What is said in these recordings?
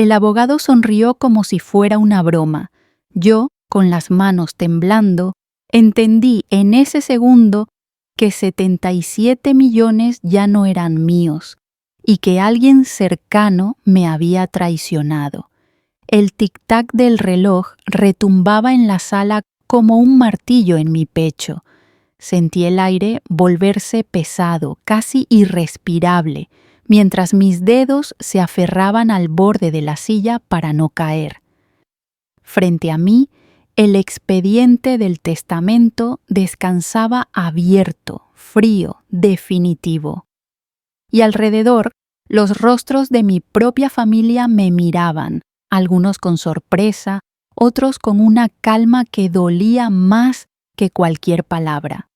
El abogado sonrió como si fuera una broma. Yo, con las manos temblando, entendí en ese segundo que 77 millones ya no eran míos y que alguien cercano me había traicionado. El tic-tac del reloj retumbaba en la sala como un martillo en mi pecho. Sentí el aire volverse pesado, casi irrespirable, mientras mis dedos se aferraban al borde de la silla para no caer. Frente a mí, el expediente del testamento descansaba abierto, frío, definitivo. Y alrededor, los rostros de mi propia familia me miraban, algunos con sorpresa, otros con una calma que dolía más que cualquier palabra.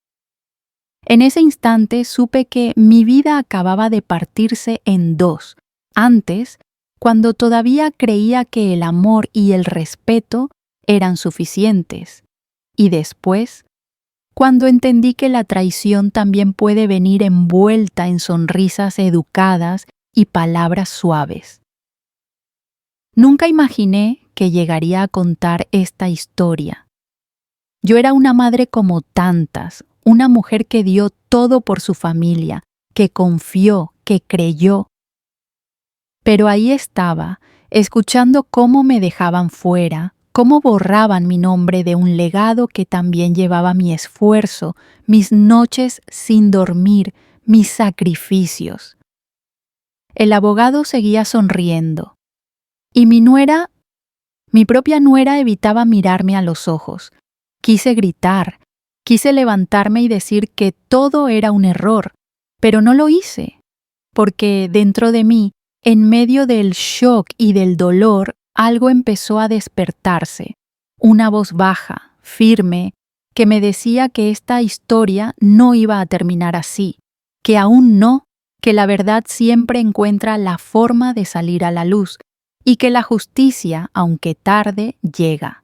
En ese instante supe que mi vida acababa de partirse en dos. Antes, cuando todavía creía que el amor y el respeto eran suficientes. Y después, cuando entendí que la traición también puede venir envuelta en sonrisas educadas y palabras suaves. Nunca imaginé que llegaría a contar esta historia. Yo era una madre como tantas, una mujer que dio todo por su familia, que confió, que creyó. Pero ahí estaba, escuchando cómo me dejaban fuera, cómo borraban mi nombre de un legado que también llevaba mi esfuerzo, mis noches sin dormir, mis sacrificios. El abogado seguía sonriendo. Y mi propia nuera evitaba mirarme a los ojos. Quise gritar, quise levantarme y decir que todo era un error, pero no lo hice, porque dentro de mí, en medio del shock y del dolor, algo empezó a despertarse, una voz baja, firme, que me decía que esta historia no iba a terminar así, que aún no, que la verdad siempre encuentra la forma de salir a la luz, y que la justicia, aunque tarde, llega.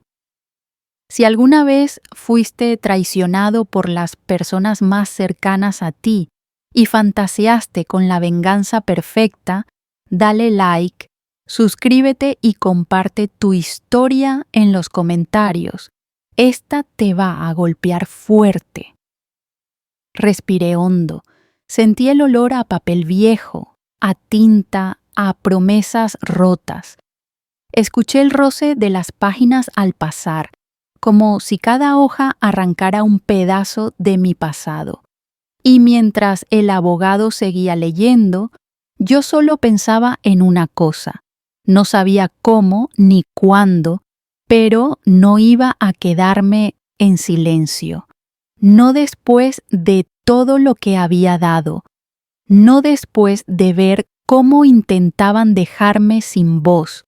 Si alguna vez fuiste traicionado por las personas más cercanas a ti y fantaseaste con la venganza perfecta, dale like, suscríbete y comparte tu historia en los comentarios. Esta te va a golpear fuerte. Respiré hondo. Sentí el olor a papel viejo, a tinta, a promesas rotas. Escuché el roce de las páginas al pasar, como si cada hoja arrancara un pedazo de mi pasado. Y mientras el abogado seguía leyendo, yo solo pensaba en una cosa. No sabía cómo ni cuándo, pero no iba a quedarme en silencio. No después de todo lo que había dado. No después de ver cómo intentaban dejarme sin voz.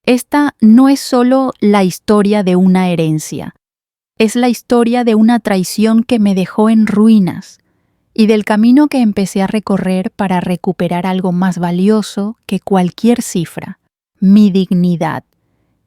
Esta no es solo la historia de una herencia, es la historia de una traición que me dejó en ruinas y del camino que empecé a recorrer para recuperar algo más valioso que cualquier cifra, mi dignidad.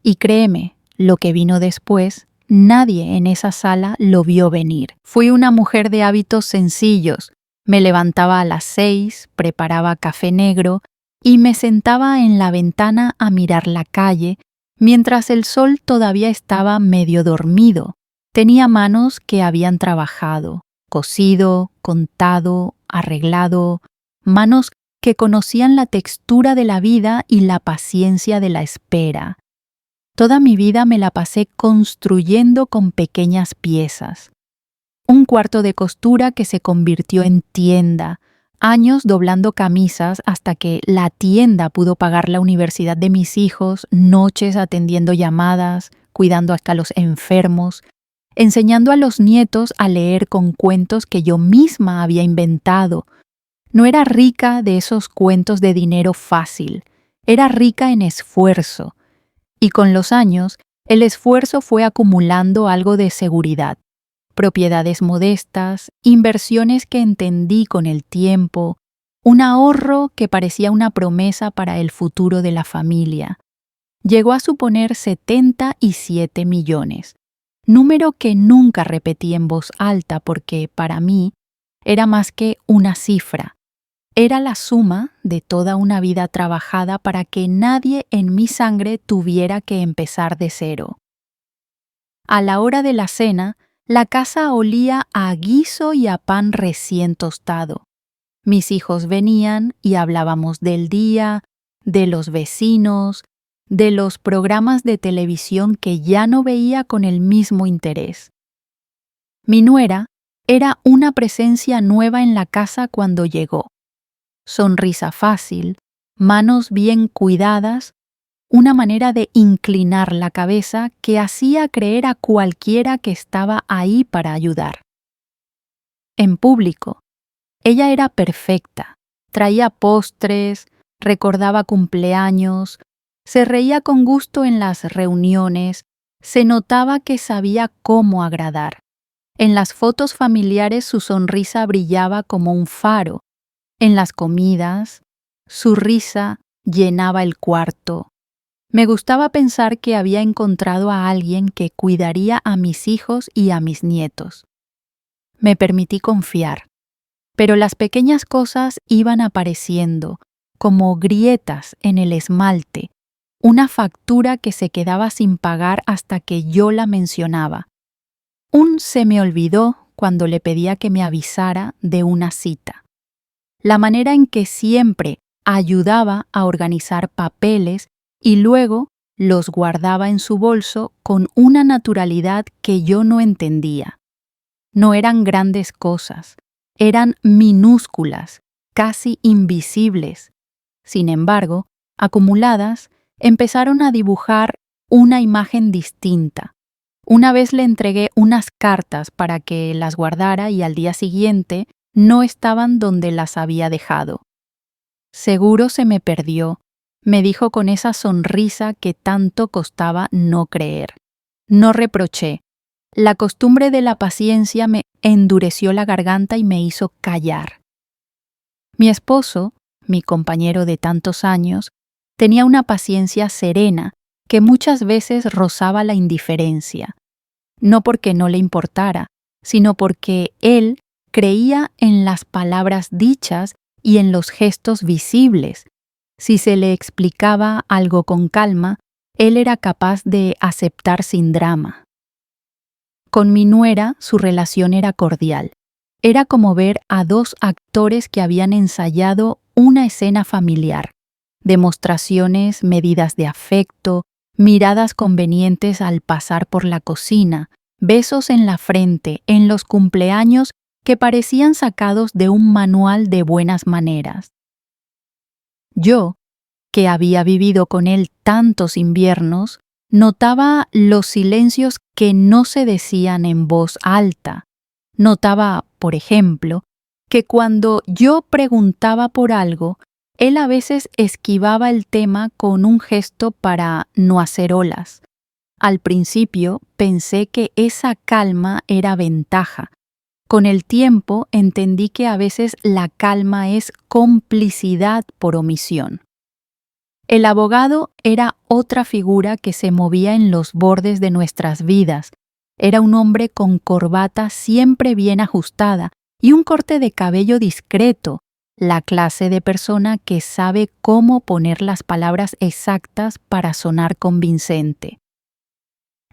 Y créeme, lo que vino después, nadie en esa sala lo vio venir. Fui una mujer de hábitos sencillos, me levantaba a las 6, preparaba café negro, y me sentaba en la ventana a mirar la calle, mientras el sol todavía estaba medio dormido. Tenía manos que habían trabajado, cosido, contado, arreglado, manos que conocían la textura de la vida y la paciencia de la espera. Toda mi vida me la pasé construyendo con pequeñas piezas. Un cuarto de costura que se convirtió en tienda, años doblando camisas hasta que la tienda pudo pagar la universidad de mis hijos, noches atendiendo llamadas, cuidando hasta los enfermos, enseñando a los nietos a leer con cuentos que yo misma había inventado. No era rica de esos cuentos de dinero fácil, era rica en esfuerzo. Y con los años, el esfuerzo fue acumulando algo de seguridad. Propiedades modestas, inversiones que entendí con el tiempo, un ahorro que parecía una promesa para el futuro de la familia. Llegó a suponer 77 millones, número que nunca repetí en voz alta porque, para mí, era más que una cifra. Era la suma de toda una vida trabajada para que nadie en mi sangre tuviera que empezar de cero. A la hora de la cena, la casa olía a guiso y a pan recién tostado. Mis hijos venían y hablábamos del día, de los vecinos, de los programas de televisión que ya no veía con el mismo interés. Mi nuera era una presencia nueva en la casa cuando llegó. Sonrisa fácil, manos bien cuidadas, una manera de inclinar la cabeza que hacía creer a cualquiera que estaba ahí para ayudar. En público, ella era perfecta, traía postres, recordaba cumpleaños, se reía con gusto en las reuniones, se notaba que sabía cómo agradar. En las fotos familiares su sonrisa brillaba como un faro. En las comidas, su risa llenaba el cuarto. Me gustaba pensar que había encontrado a alguien que cuidaría a mis hijos y a mis nietos. Me permití confiar, pero las pequeñas cosas iban apareciendo, como grietas en el esmalte, una factura que se quedaba sin pagar hasta que yo la mencionaba. Se me olvidó cuando le pedía que me avisara de una cita. La manera en que siempre ayudaba a organizar papeles y luego los guardaba en su bolso con una naturalidad que yo no entendía. No eran grandes cosas, eran minúsculas, casi invisibles. Sin embargo, acumuladas, empezaron a dibujar una imagen distinta. Una vez le entregué unas cartas para que las guardara y al día siguiente no estaban donde las había dejado. Seguro se me perdió, me dijo con esa sonrisa que tanto costaba no creer. No reproché. La costumbre de la paciencia me endureció la garganta y me hizo callar. Mi esposo, mi compañero de tantos años, tenía una paciencia serena que muchas veces rozaba la indiferencia. No porque no le importara, sino porque él creía en las palabras dichas y en los gestos visibles. Si se le explicaba algo con calma, él era capaz de aceptar sin drama. Con mi nuera su relación era cordial. Era como ver a dos actores que habían ensayado una escena familiar. Demostraciones medidas de afecto, miradas convenientes al pasar por la cocina, besos en la frente, en los cumpleaños que parecían sacados de un manual de buenas maneras. Yo, que había vivido con él tantos inviernos, notaba los silencios que no se decían en voz alta. Notaba, por ejemplo, que cuando yo preguntaba por algo, él a veces esquivaba el tema con un gesto para no hacer olas. Al principio pensé que esa calma era ventaja. Con el tiempo entendí que a veces la calma es complicidad por omisión. El abogado era otra figura que se movía en los bordes de nuestras vidas. Era un hombre con corbata siempre bien ajustada y un corte de cabello discreto, la clase de persona que sabe cómo poner las palabras exactas para sonar convincente.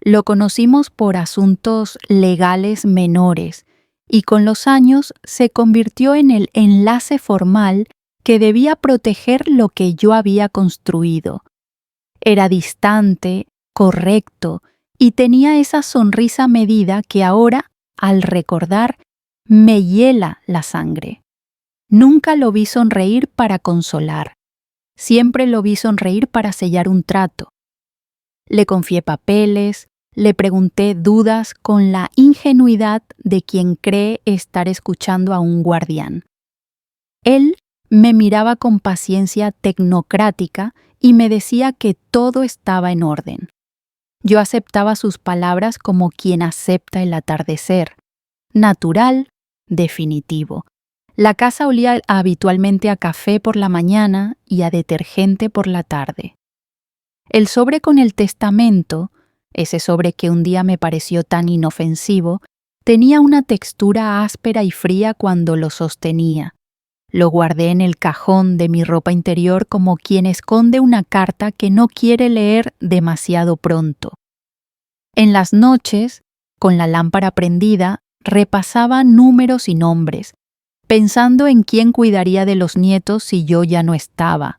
Lo conocimos por asuntos legales menores y con los años se convirtió en el enlace formal que debía proteger lo que yo había construido. Era distante, correcto y tenía esa sonrisa medida que ahora, al recordar, me hiela la sangre. Nunca lo vi sonreír para consolar. Siempre lo vi sonreír para sellar un trato. Le confié papeles, le pregunté dudas con la ingenuidad de quien cree estar escuchando a un guardián. Él me miraba con paciencia tecnocrática y me decía que todo estaba en orden. Yo aceptaba sus palabras como quien acepta el atardecer. Natural, definitivo. La casa olía habitualmente a café por la mañana y a detergente por la tarde. El sobre con el testamento, ese sobre que un día me pareció tan inofensivo, tenía una textura áspera y fría cuando lo sostenía. Lo guardé en el cajón de mi ropa interior como quien esconde una carta que no quiere leer demasiado pronto. En las noches, con la lámpara prendida, repasaba números y nombres, pensando en quién cuidaría de los nietos si yo ya no estaba.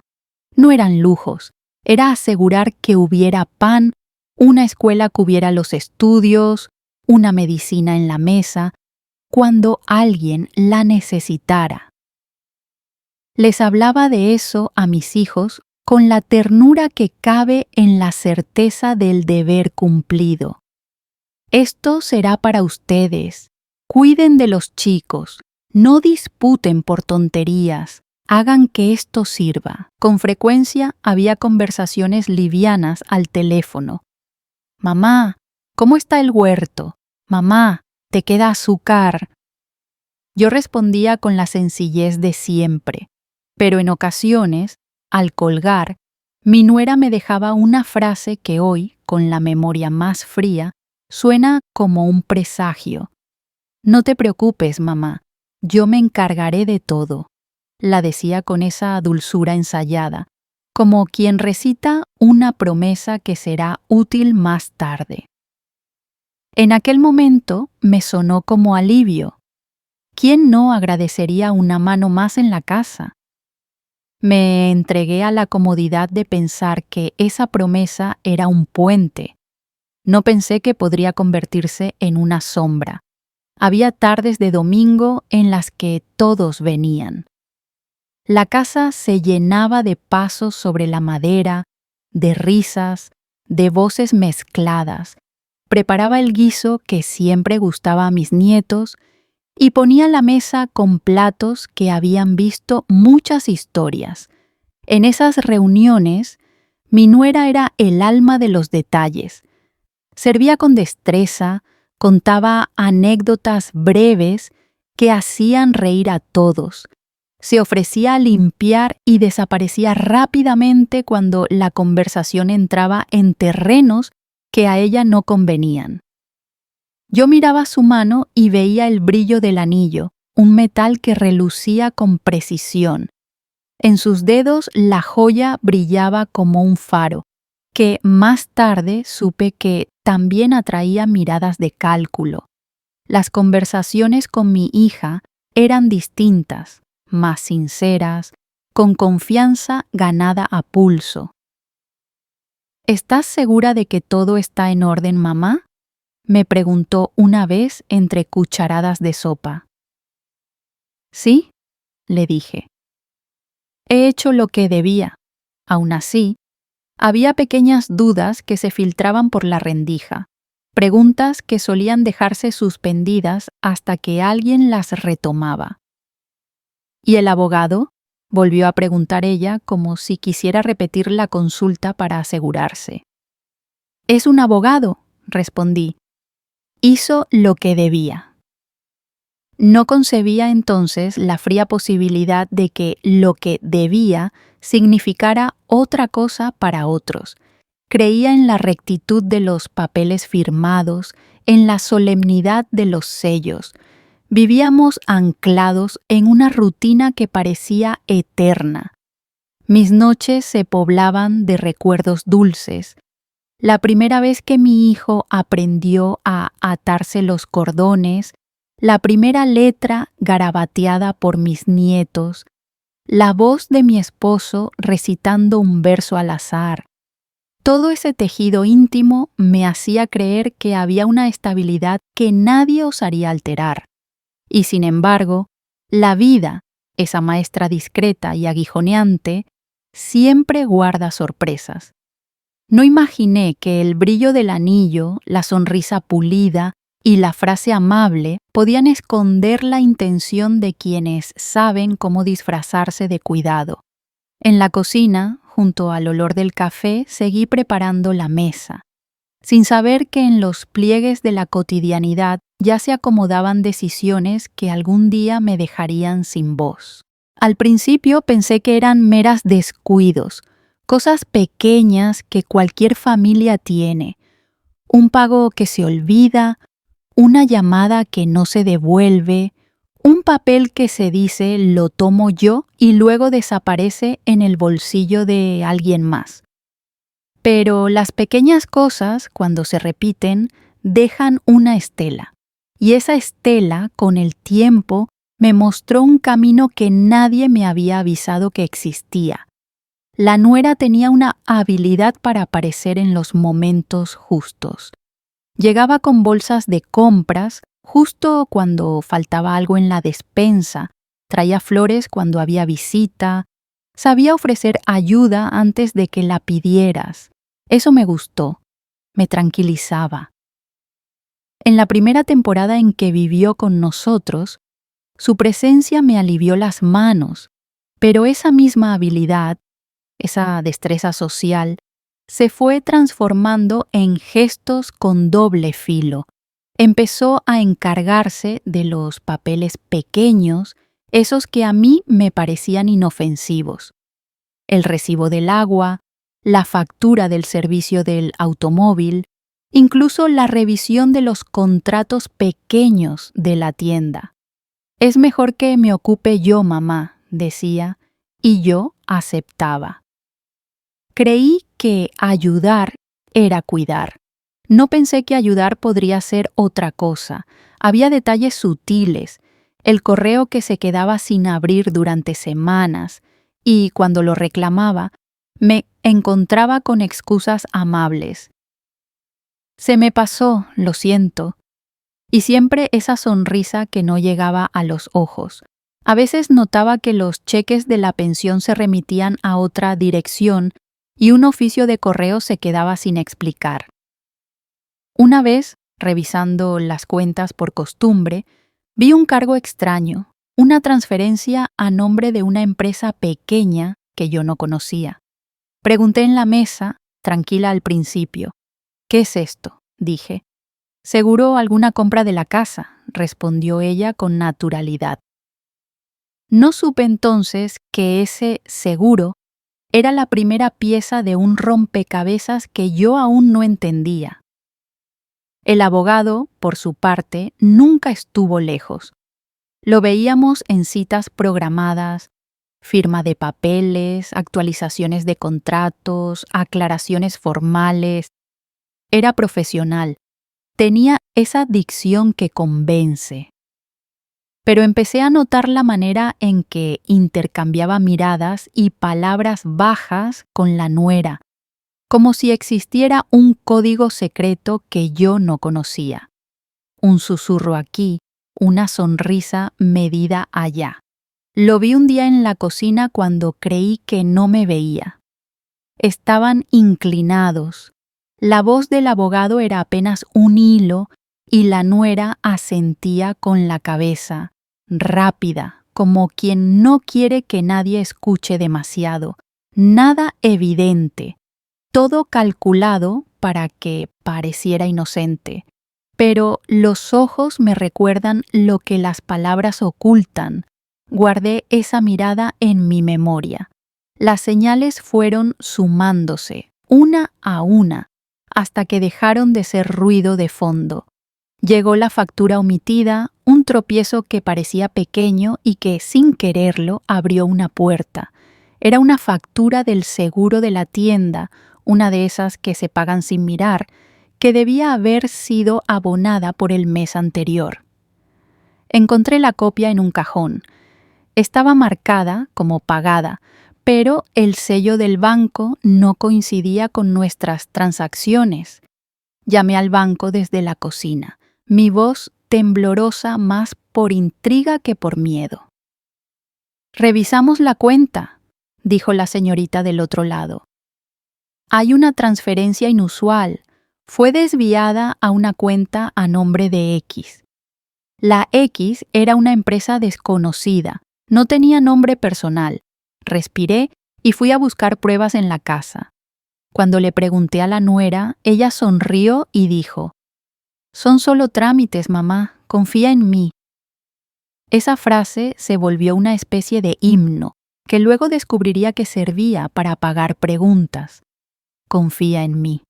No eran lujos, era asegurar que hubiera pan, una escuela cubriera los estudios, una medicina en la mesa, cuando alguien la necesitara. Les hablaba de eso a mis hijos con la ternura que cabe en la certeza del deber cumplido. Esto será para ustedes. Cuiden de los chicos, no disputen por tonterías, hagan que esto sirva. Con frecuencia había conversaciones livianas al teléfono. Mamá, ¿cómo está el huerto? Mamá, ¿te queda azúcar? Yo respondía con la sencillez de siempre, pero en ocasiones, al colgar, mi nuera me dejaba una frase que hoy, con la memoria más fría, suena como un presagio. No te preocupes, mamá, yo me encargaré de todo, la decía con esa dulzura ensayada, como quien recita una promesa que será útil más tarde. En aquel momento me sonó como alivio. ¿Quién no agradecería una mano más en la casa? Me entregué a la comodidad de pensar que esa promesa era un puente. No pensé que podría convertirse en una sombra. Había tardes de domingo en las que todos venían. La casa se llenaba de pasos sobre la madera, de risas, de voces mezcladas. Preparaba el guiso que siempre gustaba a mis nietos y ponía la mesa con platos que habían visto muchas historias. En esas reuniones, mi nuera era el alma de los detalles. Servía con destreza, contaba anécdotas breves que hacían reír a todos. Se ofrecía a limpiar y desaparecía rápidamente cuando la conversación entraba en terrenos que a ella no convenían. Yo miraba su mano y veía el brillo del anillo, un metal que relucía con precisión. En sus dedos la joya brillaba como un faro, que más tarde supe que también atraía miradas de cálculo. Las conversaciones con mi hija eran distintas, más sinceras, con confianza ganada a pulso. ¿Estás segura de que todo está en orden, mamá?, me preguntó una vez entre cucharadas de sopa. Sí, le dije. He hecho lo que debía. Aún así, había pequeñas dudas que se filtraban por la rendija, preguntas que solían dejarse suspendidas hasta que alguien las retomaba. ¿Y el abogado?, volvió a preguntar ella como si quisiera repetir la consulta para asegurarse. Es un abogado, respondí. Hizo lo que debía. No concebía entonces la fría posibilidad de que lo que debía significara otra cosa para otros. Creía en la rectitud de los papeles firmados, en la solemnidad de los sellos. Vivíamos anclados en una rutina que parecía eterna. Mis noches se poblaban de recuerdos dulces. La primera vez que mi hijo aprendió a atarse los cordones, la primera letra garabateada por mis nietos, la voz de mi esposo recitando un verso al azar. Todo ese tejido íntimo me hacía creer que había una estabilidad que nadie osaría alterar. Y sin embargo, la vida, esa maestra discreta y aguijoneante, siempre guarda sorpresas. No imaginé que el brillo del anillo, la sonrisa pulida y la frase amable podían esconder la intención de quienes saben cómo disfrazarse de cuidado. En la cocina, junto al olor del café, seguí preparando la mesa, sin saber que en los pliegues de la cotidianidad ya se acomodaban decisiones que algún día me dejarían sin voz. Al principio pensé que eran meras descuidos, cosas pequeñas que cualquier familia tiene, un pago que se olvida, una llamada que no se devuelve, Un papel que se dice lo tomo yo y luego desaparece en el bolsillo de alguien más. Pero las pequeñas cosas, cuando se repiten, dejan una estela. Y esa estela, con el tiempo, me mostró un camino que nadie me había avisado que existía. La nuera tenía una habilidad para aparecer en los momentos justos. Llegaba con bolsas de compras justo cuando faltaba algo en la despensa, traía flores cuando había visita, sabía ofrecer ayuda antes de que la pidieras. Eso me gustó, me tranquilizaba. En la primera temporada en que vivió con nosotros, su presencia me alivió las manos, pero esa misma habilidad, esa destreza social, se fue transformando en gestos con doble filo. Empezó a encargarse de los papeles pequeños, esos que a mí me parecían inofensivos. El recibo del agua, la factura del servicio del automóvil, incluso la revisión de los contratos pequeños de la tienda. Es mejor que me ocupe yo, mamá, decía, y yo aceptaba. Creí que ayudar era cuidar. No pensé que ayudar podría ser otra cosa. Había detalles sutiles, el correo que se quedaba sin abrir durante semanas, y cuando lo reclamaba, me encontraba con excusas amables. Se me pasó, lo siento, y siempre esa sonrisa que no llegaba a los ojos. A veces notaba que los cheques de la pensión se remitían a otra dirección y un oficio de correo se quedaba sin explicar. Una vez, revisando las cuentas por costumbre, vi un cargo extraño, una transferencia a nombre de una empresa pequeña que yo no conocía. Pregunté en la mesa, tranquila al principio. ¿Qué es esto?, dije. Seguro alguna compra de la casa, respondió ella con naturalidad. No supe entonces que ese seguro era la primera pieza de un rompecabezas que yo aún no entendía. El abogado, por su parte, nunca estuvo lejos. Lo veíamos en citas programadas, firma de papeles, actualizaciones de contratos, aclaraciones formales. Era profesional. Tenía esa dicción que convence. Pero empecé a notar la manera en que intercambiaba miradas y palabras bajas con la nuera, como si existiera un código secreto que yo no conocía. Un susurro aquí, una sonrisa medida allá. Lo vi un día en la cocina cuando creí que no me veía. Estaban inclinados. La voz del abogado era apenas un hilo y la nuera asentía con la cabeza, rápida, como quien no quiere que nadie escuche demasiado. Nada evidente, todo calculado para que pareciera inocente. Pero los ojos me recuerdan lo que las palabras ocultan. Guardé esa mirada en mi memoria. Las señales fueron sumándose, una a una, hasta que dejaron de ser ruido de fondo. Llegó la factura omitida, un tropiezo que parecía pequeño y que, sin quererlo, abrió una puerta. Era una factura del seguro de la tienda, una de esas que se pagan sin mirar, que debía haber sido abonada por el mes anterior. Encontré la copia en un cajón. Estaba marcada como pagada, pero el sello del banco no coincidía con nuestras transacciones. Llamé al banco desde la cocina, mi voz temblorosa más por intriga que por miedo. «Revisamos la cuenta», dijo la señorita del otro lado. «Hay una transferencia inusual. Fue desviada a una cuenta a nombre de X. La X era una empresa desconocida, no tenía nombre personal. Respiré y fui a buscar pruebas en la casa. Cuando le pregunté a la nuera, ella sonrió y dijo: «Son solo trámites, mamá, confía en mí». Esa frase se volvió una especie de himno, que luego descubriría que servía para apagar preguntas. Confía en mí.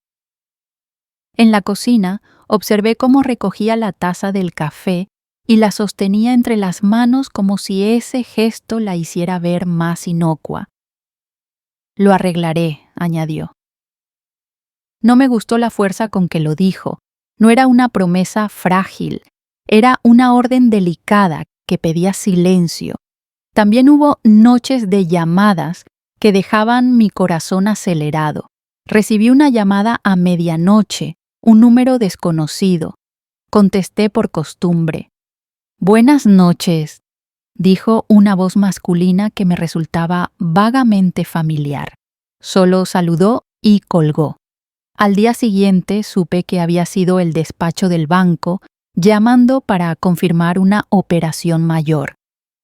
En la cocina observé cómo recogía la taza del café y la sostenía entre las manos como si ese gesto la hiciera ver más inocua. «Lo arreglaré», añadió. No me gustó la fuerza con que lo dijo. No era una promesa frágil, era una orden delicada que pedía silencio. También hubo noches de llamadas que dejaban mi corazón acelerado. Recibí una llamada a medianoche, un número desconocido. Contesté por costumbre. «Buenas noches», dijo una voz masculina que me resultaba vagamente familiar. Solo saludó y colgó. Al día siguiente supe que había sido el despacho del banco llamando para confirmar una operación mayor.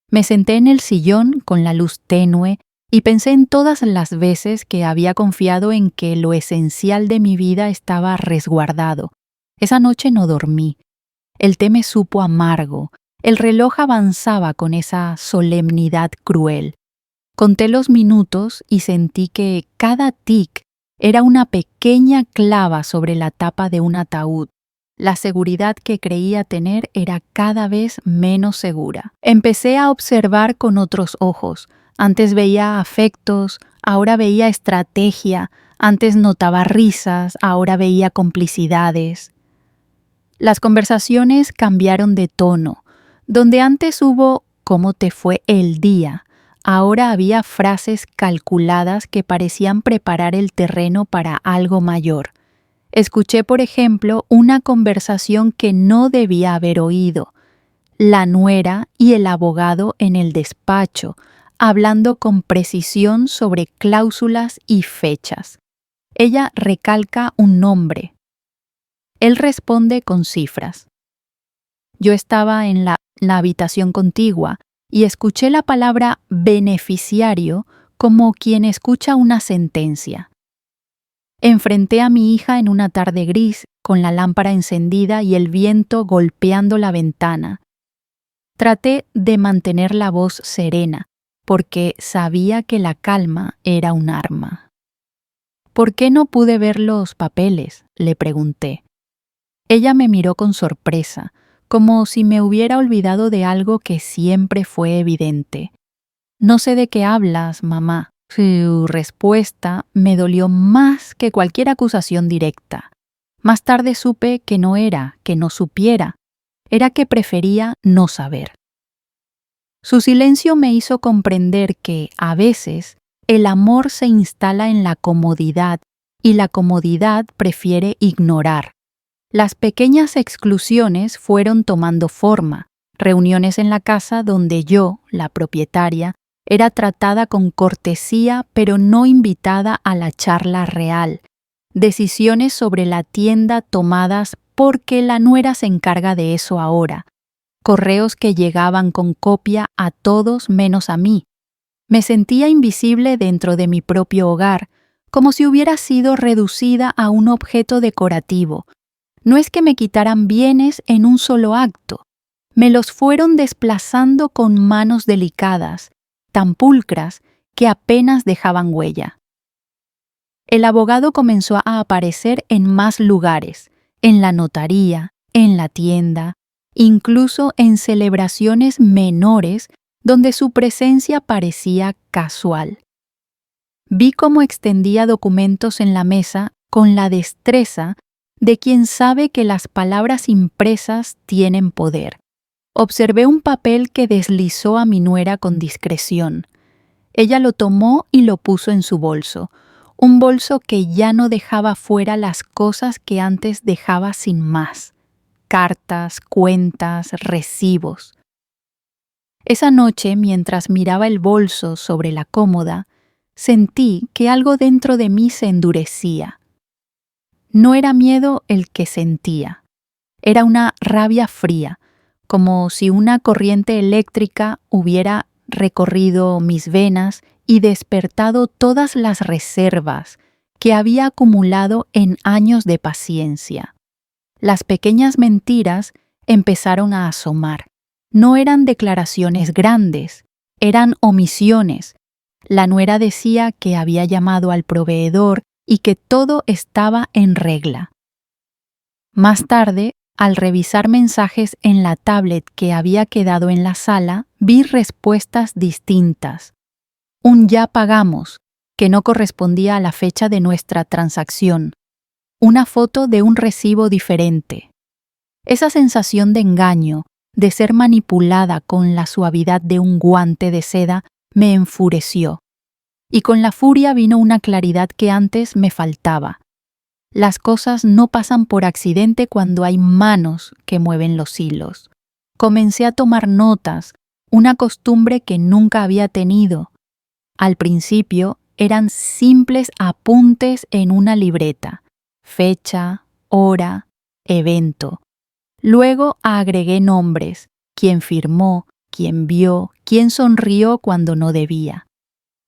Me senté en el sillón con la luz tenue y pensé en todas las veces que había confiado en que lo esencial de mi vida estaba resguardado. Esa noche no dormí. El té me supo amargo. El reloj avanzaba con esa solemnidad cruel. Conté los minutos y sentí que cada tic era una pequeña clava sobre la tapa de un ataúd. La seguridad que creía tener era cada vez menos segura. Empecé a observar con otros ojos. Antes veía afectos, ahora veía estrategia. Antes notaba risas, ahora veía complicidades. Las conversaciones cambiaron de tono. Donde antes hubo «¿Cómo te fue el día?», ahora había frases calculadas que parecían preparar el terreno para algo mayor. Escuché, por ejemplo, una conversación que no debía haber oído. La nuera y el abogado en el despacho, hablando con precisión sobre cláusulas y fechas. Ella recalca un nombre. Él responde con cifras. Yo estaba en la habitación contigua y escuché la palabra beneficiario como quien escucha una sentencia. Enfrenté a mi hija en una tarde gris, con la lámpara encendida y el viento golpeando la ventana. Traté de mantener la voz serena, porque sabía que la calma era un arma. «¿Por qué no pude ver los papeles?», le pregunté. Ella me miró con sorpresa, como si me hubiera olvidado de algo que siempre fue evidente. «No sé de qué hablas, mamá». Su respuesta me dolió más que cualquier acusación directa. Más tarde supe que no era que no supiera, era que prefería no saber. Su silencio me hizo comprender que, a veces, el amor se instala en la comodidad y la comodidad prefiere ignorar. Las pequeñas exclusiones fueron tomando forma, reuniones en la casa donde yo, la propietaria, era tratada con cortesía pero no invitada a la charla real, decisiones sobre la tienda tomadas porque la nuera se encarga de eso ahora, correos que llegaban con copia a todos menos a mí. Me sentía invisible dentro de mi propio hogar, como si hubiera sido reducida a un objeto decorativo. No es que me quitaran bienes en un solo acto, me los fueron desplazando con manos delicadas, tan pulcras que apenas dejaban huella. El abogado comenzó a aparecer en más lugares, en la notaría, en la tienda, incluso en celebraciones menores donde su presencia parecía casual. Vi cómo extendía documentos en la mesa con la destreza de quien sabe que las palabras impresas tienen poder. Observé un papel que deslizó a mi nuera con discreción. Ella lo tomó y lo puso en su bolso, un bolso que ya no dejaba fuera las cosas que antes dejaba sin más: cartas, cuentas, recibos. Esa noche, mientras miraba el bolso sobre la cómoda, sentí que algo dentro de mí se endurecía. No era miedo el que sentía, era una rabia fría, como si una corriente eléctrica hubiera recorrido mis venas y despertado todas las reservas que había acumulado en años de paciencia. Las pequeñas mentiras empezaron a asomar. No eran declaraciones grandes, eran omisiones. La nuera decía que había llamado al proveedor y que todo estaba en regla. Más tarde Al revisar mensajes en la tablet que había quedado en la sala, vi respuestas distintas. Un "ya pagamos", que no correspondía a la fecha de nuestra transacción. Una foto de un recibo diferente. Esa sensación de engaño, de ser manipulada con la suavidad de un guante de seda, me enfureció. Y con la furia vino una claridad que antes me faltaba. Las cosas no pasan por accidente cuando hay manos que mueven los hilos. Comencé a tomar notas, una costumbre que nunca había tenido. Al principio eran simples apuntes en una libreta: fecha, hora, evento. Luego agregué nombres: quién firmó, quién vio, quién sonrió cuando no debía.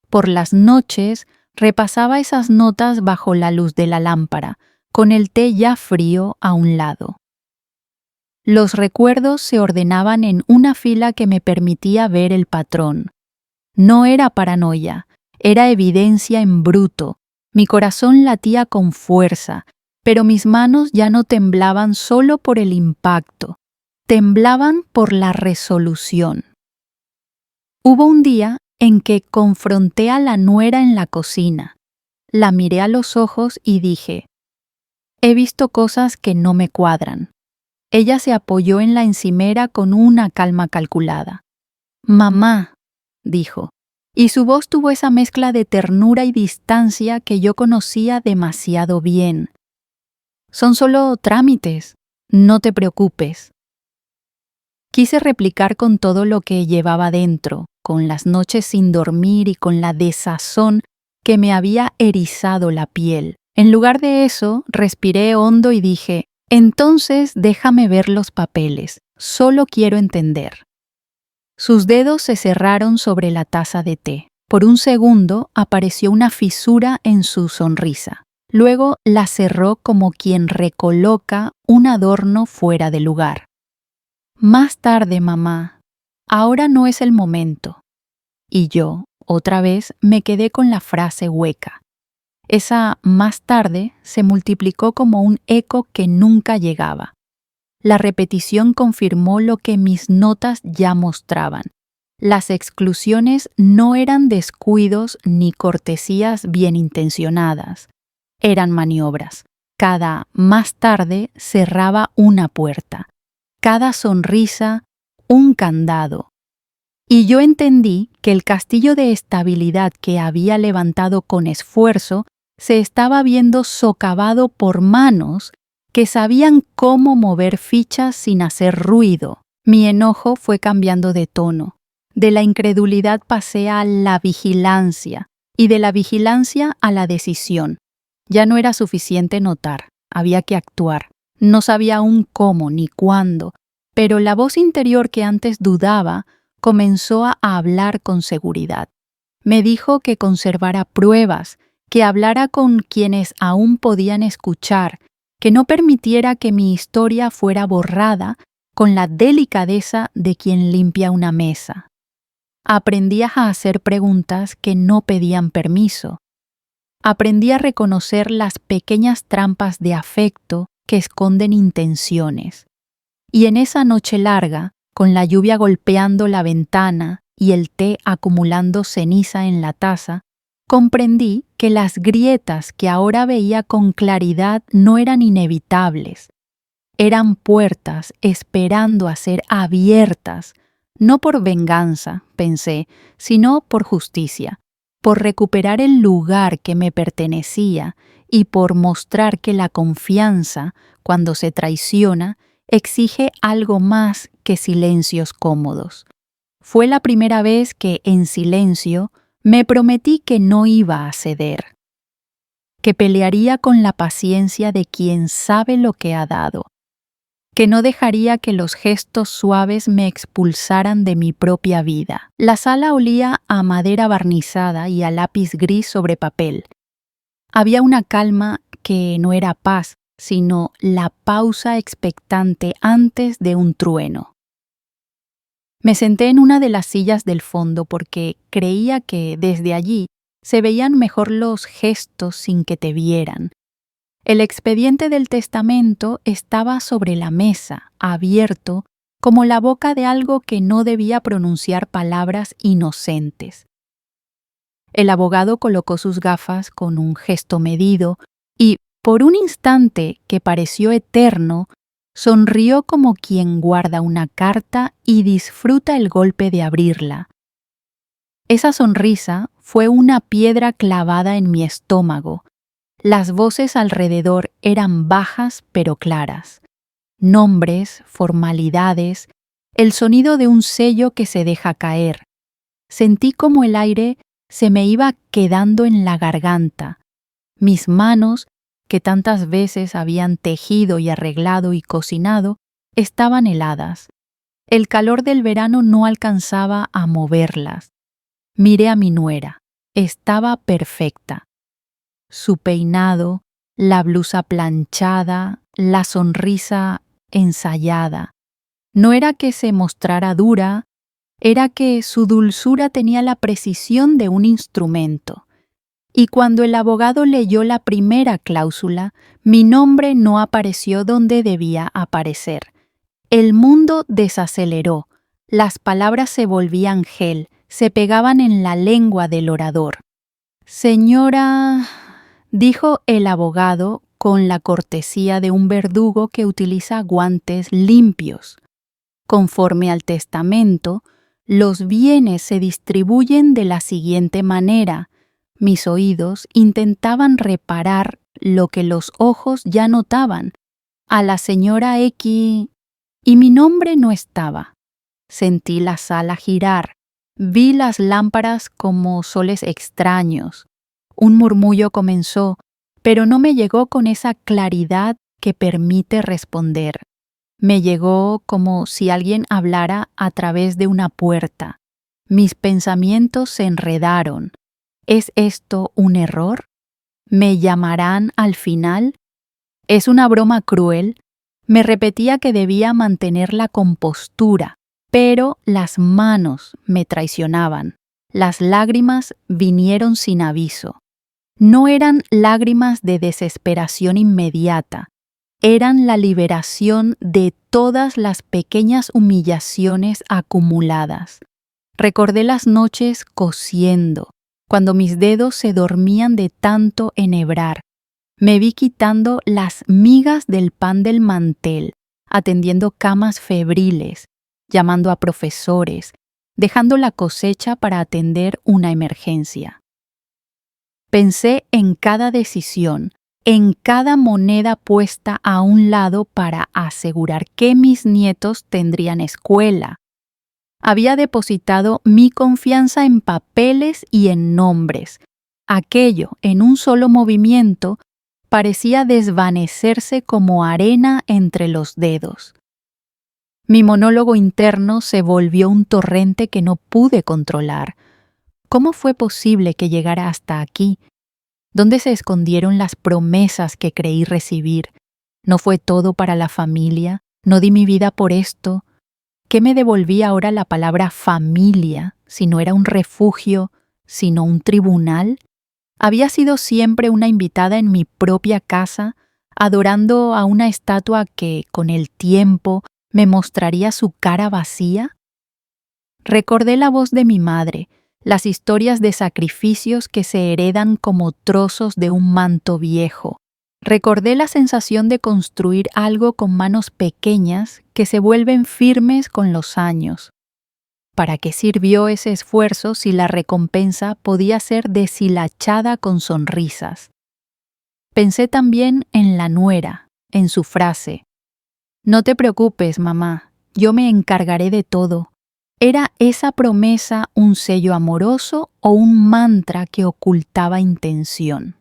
Por las noches repasaba esas notas bajo la luz de la lámpara, con el té ya frío a un lado. Los recuerdos se ordenaban en una fila que me permitía ver el patrón. No era paranoia, era evidencia en bruto. Mi corazón latía con fuerza, pero mis manos ya no temblaban solo por el impacto, temblaban por la resolución. Hubo un día en que confronté a la nuera en la cocina. La miré a los ojos y dije: he visto cosas que no me cuadran. Ella se apoyó en la encimera con una calma calculada. Mamá, dijo, y su voz tuvo esa mezcla de ternura y distancia que yo conocía demasiado bien. Son solo trámites, no te preocupes. Quise replicar con todo lo que llevaba dentro, con las noches sin dormir y con la desazón que me había erizado la piel. En lugar de eso, respiré hondo y dije: entonces déjame ver los papeles, solo quiero entender. Sus dedos se cerraron sobre la taza de té. Por un segundo apareció una fisura en su sonrisa. Luego la cerró como quien recoloca un adorno fuera de lugar. Más tarde, mamá. Ahora no es el momento. Y yo, otra vez, me quedé con la frase hueca. Esa más tarde se multiplicó como un eco que nunca llegaba. La repetición confirmó lo que mis notas ya mostraban. Las exclusiones no eran descuidos ni cortesías bien intencionadas. Eran maniobras. Cada más tarde cerraba una puerta. Cada sonrisa, un candado. Y yo entendí que el castillo de estabilidad que había levantado con esfuerzo se estaba viendo socavado por manos que sabían cómo mover fichas sin hacer ruido. Mi enojo fue cambiando de tono. De la incredulidad pasé a la vigilancia, y de la vigilancia a la decisión. Ya no era suficiente notar, había que actuar. No sabía aún cómo ni cuándo, pero la voz interior que antes dudaba comenzó a hablar con seguridad. Me dijo que conservara pruebas, que hablara con quienes aún podían escuchar, que no permitiera que mi historia fuera borrada con la delicadeza de quien limpia una mesa. Aprendí a hacer preguntas que no pedían permiso. Aprendí a reconocer las pequeñas trampas de afecto que esconden intenciones. Y en esa noche larga, con la lluvia golpeando la ventana y el té acumulando ceniza en la taza, comprendí que las grietas que ahora veía con claridad no eran inevitables. Eran puertas esperando a ser abiertas, no por venganza, pensé, sino por justicia, por recuperar el lugar que me pertenecía y por mostrar que la confianza, cuando se traiciona, exige algo más que silencios cómodos. Fue la primera vez que, en silencio, me prometí que no iba a ceder, que pelearía con la paciencia de quien sabe lo que ha dado, que no dejaría que los gestos suaves me expulsaran de mi propia vida. La sala olía a madera barnizada y a lápiz gris sobre papel. Había una calma que no era paz, sino la pausa expectante antes de un trueno. Me senté en una de las sillas del fondo porque creía que desde allí se veían mejor los gestos sin que te vieran. El expediente del testamento estaba sobre la mesa, abierto, como la boca de algo que no debía pronunciar palabras inocentes. El abogado colocó sus gafas con un gesto medido y, por un instante que pareció eterno, sonrió como quien guarda una carta y disfruta el golpe de abrirla. Esa sonrisa fue una piedra clavada en mi estómago. Las voces alrededor eran bajas pero claras. Nombres, formalidades, el sonido de un sello que se deja caer. Sentí como el aire se me iba quedando en la garganta. Mis manos, que tantas veces habían tejido y arreglado y cocinado, estaban heladas. El calor del verano no alcanzaba a moverlas. Miré a mi nuera. Estaba perfecta. Su peinado, la blusa planchada, la sonrisa ensayada. No era que se mostrara dura, era que su dulzura tenía la precisión de un instrumento. Y cuando el abogado leyó la primera cláusula, mi nombre no apareció donde debía aparecer. El mundo desaceleró, las palabras se volvían gel, se pegaban en la lengua del orador. Señora, dijo el abogado con la cortesía de un verdugo que utiliza guantes limpios. Conforme al testamento, los bienes se distribuyen de la siguiente manera. Mis oídos intentaban reparar lo que los ojos ya notaban. A la señora X... y mi nombre no estaba. Sentí la sala girar. Vi las lámparas como soles extraños. Un murmullo comenzó, pero no me llegó con esa claridad que permite responder. Me llegó como si alguien hablara a través de una puerta. Mis pensamientos se enredaron. ¿Es esto un error? ¿Me llamarán al final? ¿Es una broma cruel? Me repetía que debía mantener la compostura, pero las manos me traicionaban. Las lágrimas vinieron sin aviso. No eran lágrimas de desesperación inmediata, eran la liberación de todas las pequeñas humillaciones acumuladas. Recordé las noches cosiendo, cuando mis dedos se dormían de tanto enhebrar. Me vi quitando las migas del pan del mantel, atendiendo camas febriles, llamando a profesores, dejando la cosecha para atender una emergencia. Pensé en cada decisión, en cada moneda puesta a un lado para asegurar que mis nietos tendrían escuela. Había depositado mi confianza en papeles y en nombres. Aquello, en un solo movimiento, parecía desvanecerse como arena entre los dedos. Mi monólogo interno se volvió un torrente que no pude controlar. ¿Cómo fue posible que llegara hasta aquí? ¿Dónde se escondieron las promesas que creí recibir? ¿No fue todo para la familia? ¿No di mi vida por esto? ¿Qué me devolvía ahora la palabra familia, si no era un refugio, sino un tribunal? Había sido siempre una invitada en mi propia casa, adorando a una estatua que, con el tiempo, me mostraría su cara vacía. Recordé la voz de mi madre, las historias de sacrificios que se heredan como trozos de un manto viejo. Recordé la sensación de construir algo con manos pequeñas que se vuelven firmes con los años. ¿Para qué sirvió ese esfuerzo si la recompensa podía ser deshilachada con sonrisas? Pensé también en la nuera, en su frase: «No te preocupes, mamá, yo me encargaré de todo». ¿Era esa promesa un sello amoroso o un mantra que ocultaba intención?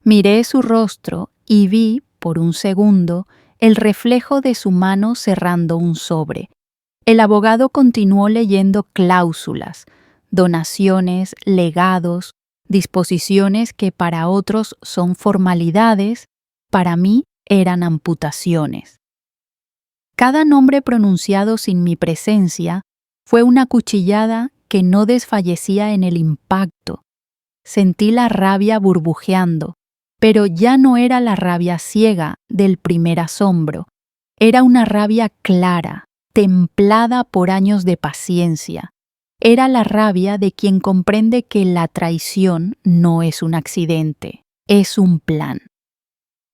Miré su rostro y vi, por un segundo, el reflejo de su mano cerrando un sobre. El abogado continuó leyendo cláusulas, donaciones, legados, disposiciones que para otros son formalidades, para mí eran amputaciones. Cada nombre pronunciado sin mi presencia fue una cuchillada que no desfallecía en el impacto. Sentí la rabia burbujeando. Pero ya no era la rabia ciega del primer asombro. Era una rabia clara, templada por años de paciencia. Era la rabia de quien comprende que la traición no es un accidente, es un plan.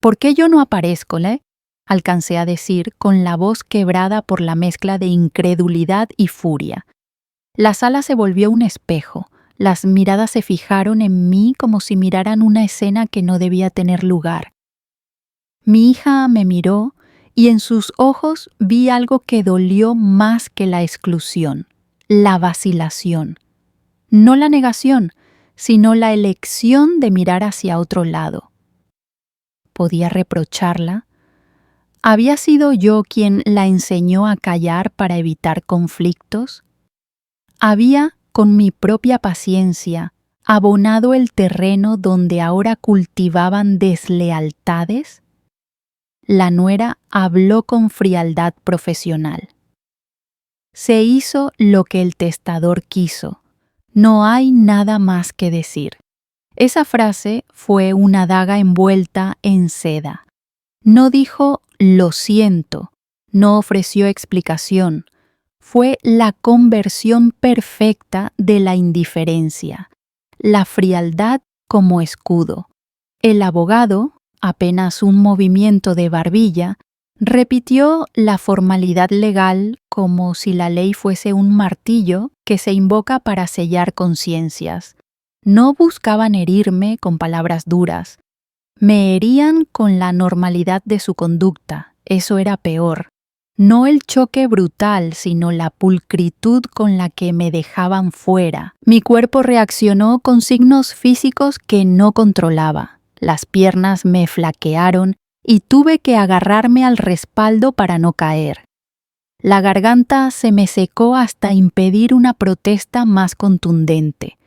¿Por qué yo no aparezco, le? Alcancé a decir con la voz quebrada por la mezcla de incredulidad y furia. La sala se volvió un espejo. Las miradas se fijaron en mí como si miraran una escena que no debía tener lugar. Mi hija me miró y en sus ojos vi algo que dolió más que la exclusión, la vacilación. No la negación, sino la elección de mirar hacia otro lado. ¿Podía reprocharla? ¿Había sido yo quien la enseñó a callar para evitar conflictos? ¿Había, con mi propia paciencia, abonado el terreno donde ahora cultivaban deslealtades? La nuera habló con frialdad profesional. Se hizo lo que el testador quiso. No hay nada más que decir. Esa frase fue una daga envuelta en seda. No dijo «lo siento», no ofreció explicación. Fue la conversión perfecta de la indiferencia, la frialdad como escudo. El abogado, apenas un movimiento de barbilla, repitió la formalidad legal como si la ley fuese un martillo que se invoca para sellar conciencias. No buscaban herirme con palabras duras. Me herían con la normalidad de su conducta. Eso era peor. No el choque brutal, sino la pulcritud con la que me dejaban fuera. Mi cuerpo reaccionó con signos físicos que no controlaba. Las piernas me flaquearon y tuve que agarrarme al respaldo para no caer. La garganta se me secó hasta impedir una protesta más contundente.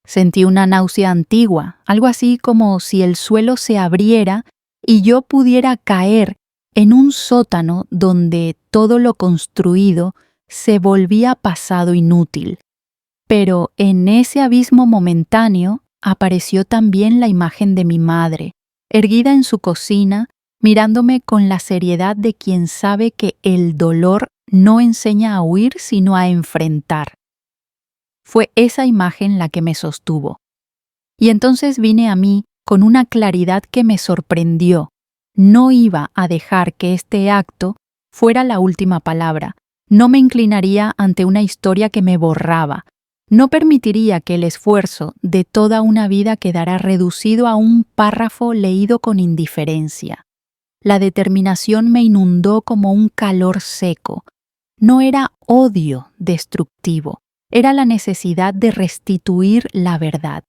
Sentí una náusea antigua, algo así como si el suelo se abriera y yo pudiera caer en un sótano donde todo lo construido se volvía pasado inútil. Pero en ese abismo momentáneo apareció también la imagen de mi madre, erguida en su cocina, mirándome con la seriedad de quien sabe que el dolor no enseña a huir sino a enfrentar. Fue esa imagen la que me sostuvo. Y entonces vine a mí con una claridad que me sorprendió. No iba a dejar que este acto fuera la última palabra. No me inclinaría ante una historia que me borraba. No permitiría que el esfuerzo de toda una vida quedara reducido a un párrafo leído con indiferencia. La determinación me inundó como un calor seco. No era odio destructivo, era la necesidad de restituir la verdad.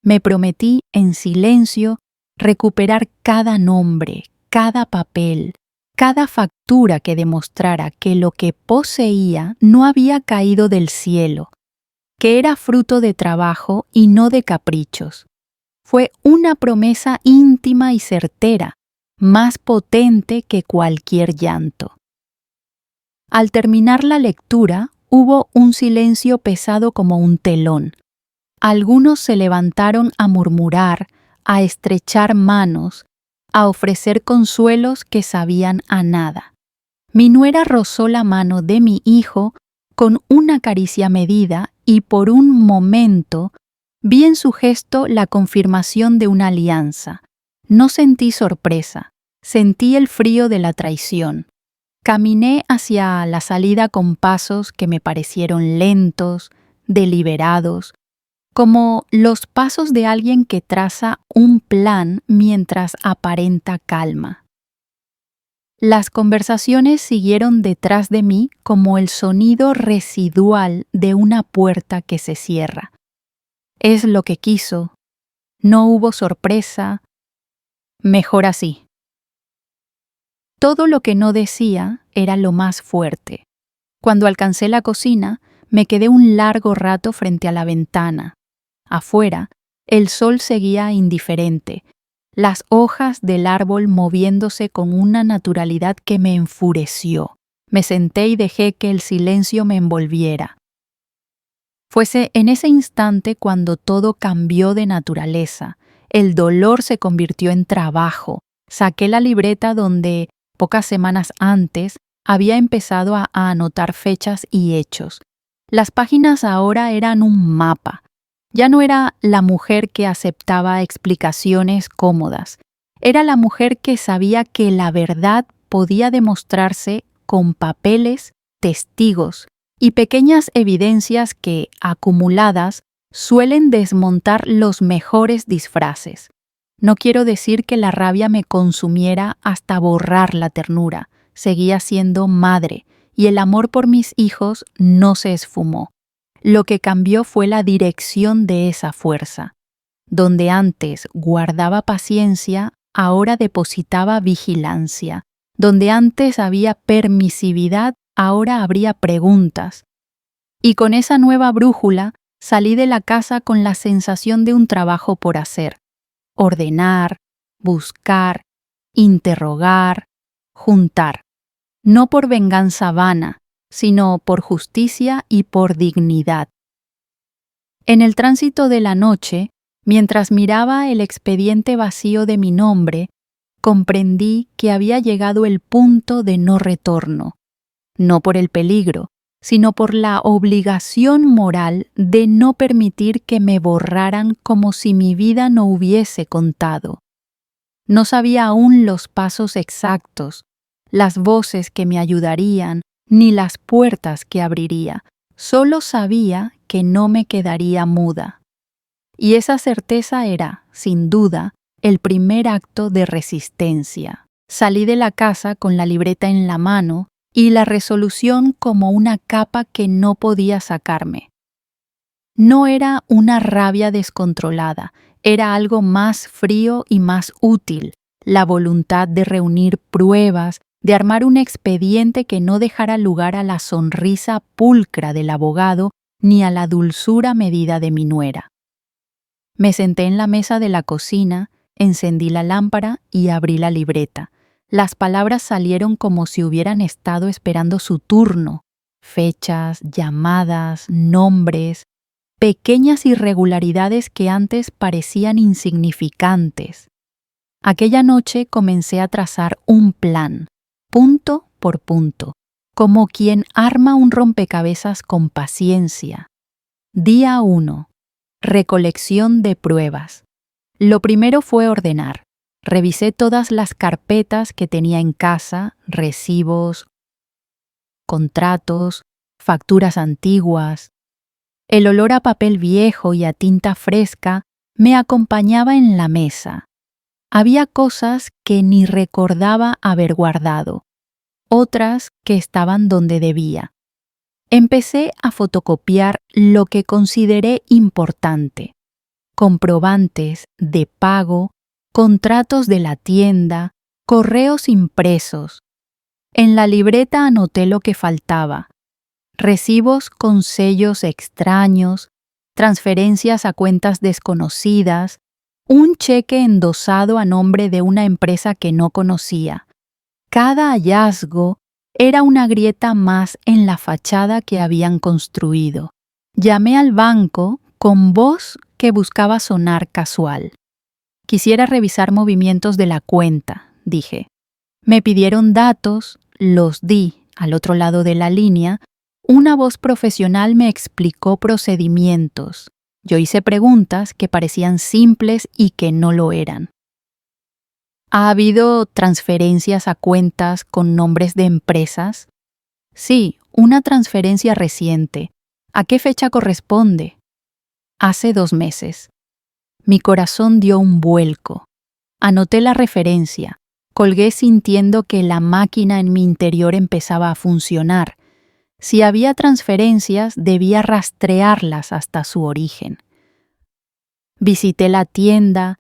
Me prometí en silencio recuperar cada nombre, cada papel, cada factura que demostrara que lo que poseía no había caído del cielo, que era fruto de trabajo y no de caprichos. Fue una promesa íntima y certera, más potente que cualquier llanto. Al terminar la lectura, hubo un silencio pesado como un telón. Algunos se levantaron a murmurar, a estrechar manos, a ofrecer consuelos que sabían a nada. Mi nuera rozó la mano de mi hijo con una caricia medida y por un momento vi en su gesto la confirmación de una alianza. No sentí sorpresa, sentí el frío de la traición. Caminé hacia la salida con pasos que me parecieron lentos, deliberados, como los pasos de alguien que traza un plan mientras aparenta calma. Las conversaciones siguieron detrás de mí como el sonido residual de una puerta que se cierra. Es lo que quiso. No hubo sorpresa. Mejor así. Todo lo que no decía era lo más fuerte. Cuando alcancé la cocina, me quedé un largo rato frente a la ventana. Afuera, el sol seguía indiferente, las hojas del árbol moviéndose con una naturalidad que me enfureció. Me senté y dejé que el silencio me envolviera. Fuese en ese instante cuando todo cambió de naturaleza. El dolor se convirtió en trabajo. Saqué la libreta donde, pocas semanas antes, había empezado a anotar fechas y hechos. Las páginas ahora eran un mapa. Ya no era la mujer que aceptaba explicaciones cómodas. Era la mujer que sabía que la verdad podía demostrarse con papeles, testigos y pequeñas evidencias que, acumuladas, suelen desmontar los mejores disfraces. No quiero decir que la rabia me consumiera hasta borrar la ternura. Seguía siendo madre y el amor por mis hijos no se esfumó. Lo que cambió fue la dirección de esa fuerza. Donde antes guardaba paciencia, ahora depositaba vigilancia. Donde antes había permisividad, ahora habría preguntas. Y con esa nueva brújula salí de la casa con la sensación de un trabajo por hacer. Ordenar, buscar, interrogar, juntar. No por venganza vana, sino por justicia y por dignidad. En el tránsito de la noche, mientras miraba el expediente vacío de mi nombre, comprendí que había llegado el punto de no retorno, no por el peligro, sino por la obligación moral de no permitir que me borraran como si mi vida no hubiese contado. No sabía aún los pasos exactos, las voces que me ayudarían, ni las puertas que abriría. Solo sabía que no me quedaría muda. Y esa certeza era, sin duda, el primer acto de resistencia. Salí de la casa con la libreta en la mano y la resolución como una capa que no podía sacarme. No era una rabia descontrolada, era algo más frío y más útil, la voluntad de reunir pruebas, de armar un expediente que no dejara lugar a la sonrisa pulcra del abogado ni a la dulzura medida de mi nuera. Me senté en la mesa de la cocina, encendí la lámpara y abrí la libreta. Las palabras salieron como si hubieran estado esperando su turno. Fechas, llamadas, nombres, pequeñas irregularidades que antes parecían insignificantes. Aquella noche comencé a trazar un plan, punto por punto, como quien arma un rompecabezas con paciencia. Día 1. Recolección de pruebas. Lo primero fue ordenar. Revisé todas las carpetas que tenía en casa, recibos, contratos, facturas antiguas. El olor a papel viejo y a tinta fresca me acompañaba en la mesa. Había cosas que ni recordaba haber guardado, otras que estaban donde debía. Empecé a fotocopiar lo que consideré importante: comprobantes de pago, contratos de la tienda, correos impresos. En la libreta anoté lo que faltaba: recibos con sellos extraños, transferencias a cuentas desconocidas, un cheque endosado a nombre de una empresa que no conocía. Cada hallazgo era una grieta más en la fachada que habían construido. Llamé al banco con voz que buscaba sonar casual. Quisiera revisar movimientos de la cuenta, dije. Me pidieron datos, los di. Al otro lado de la línea, una voz profesional me explicó procedimientos. Yo hice preguntas que parecían simples y que no lo eran. ¿Ha habido transferencias a cuentas con nombres de empresas? Sí, una transferencia reciente. ¿A qué fecha corresponde? Hace 2 meses. Mi corazón dio un vuelco. Anoté la referencia. Colgué sintiendo que la máquina en mi interior empezaba a funcionar. Si había transferencias, debía rastrearlas hasta su origen. Visité la tienda,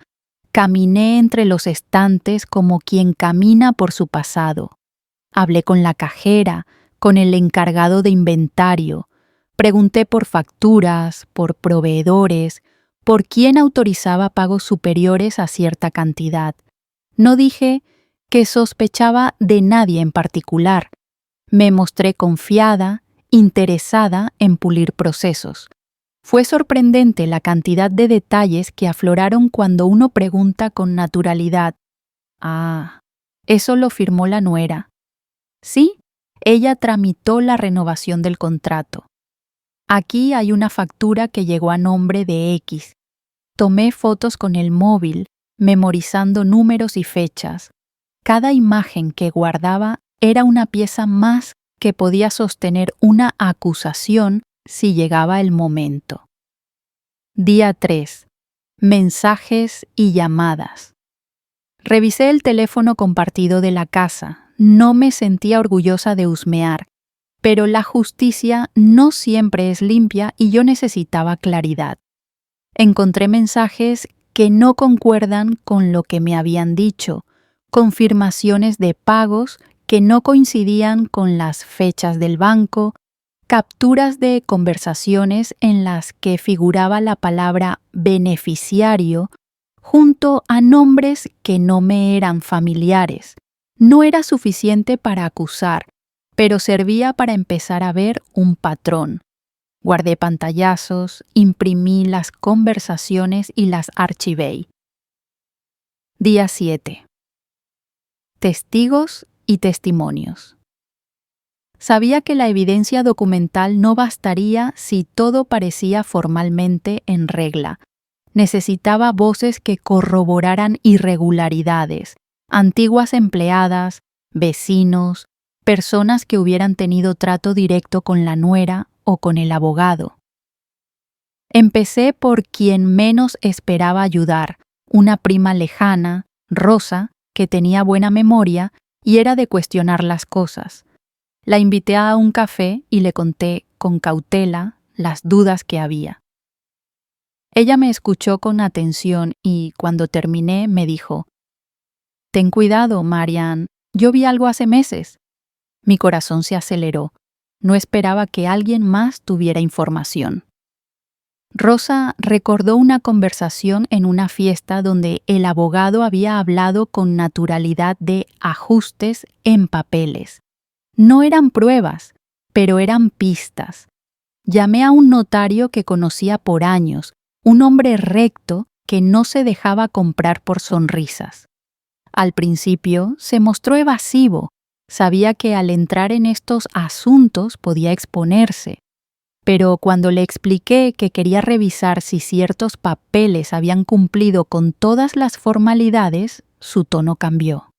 caminé entre los estantes como quien camina por su pasado. Hablé con la cajera, con el encargado de inventario. Pregunté por facturas, por proveedores, por quién autorizaba pagos superiores a cierta cantidad. No dije que sospechaba de nadie en particular. Me mostré confiada, interesada en pulir procesos. Fue sorprendente la cantidad de detalles que afloraron cuando uno pregunta con naturalidad: «Ah, eso lo firmó la nuera». Sí, ella tramitó la renovación del contrato. Aquí hay una factura que llegó a nombre de X. Tomé fotos con el móvil, memorizando números y fechas. Cada imagen que guardaba era una pieza más que podía sostener una acusación si llegaba el momento. Día 3. Mensajes y llamadas. Revisé el teléfono compartido de la casa. No me sentía orgullosa de husmear, pero la justicia no siempre es limpia y yo necesitaba claridad. Encontré mensajes que no concuerdan con lo que me habían dicho, confirmaciones de pagos que no coincidían con las fechas del banco, capturas de conversaciones en las que figuraba la palabra beneficiario junto a nombres que no me eran familiares. No era suficiente para acusar, pero servía para empezar a ver un patrón. Guardé pantallazos, imprimí las conversaciones y las archivé. Día 7. Testigos y testimonios. Sabía que la evidencia documental no bastaría si todo parecía formalmente en regla. Necesitaba voces que corroboraran irregularidades, antiguas empleadas, vecinos, personas que hubieran tenido trato directo con la nuera o con el abogado. Empecé por quien menos esperaba ayudar, una prima lejana, Rosa, que tenía buena memoria y era de cuestionar las cosas. La invité a un café y le conté con cautela las dudas que había. Ella me escuchó con atención y, cuando terminé, me dijo: «Ten cuidado, Marian, yo vi algo hace meses». Mi corazón se aceleró. No esperaba que alguien más tuviera información. Rosa recordó una conversación en una fiesta donde el abogado había hablado con naturalidad de ajustes en papeles. No eran pruebas, pero eran pistas. Llamé a un notario que conocía por años, un hombre recto que no se dejaba comprar por sonrisas. Al principio se mostró evasivo. Sabía que al entrar en estos asuntos podía exponerse. Pero cuando le expliqué que quería revisar si ciertos papeles habían cumplido con todas las formalidades, su tono cambió.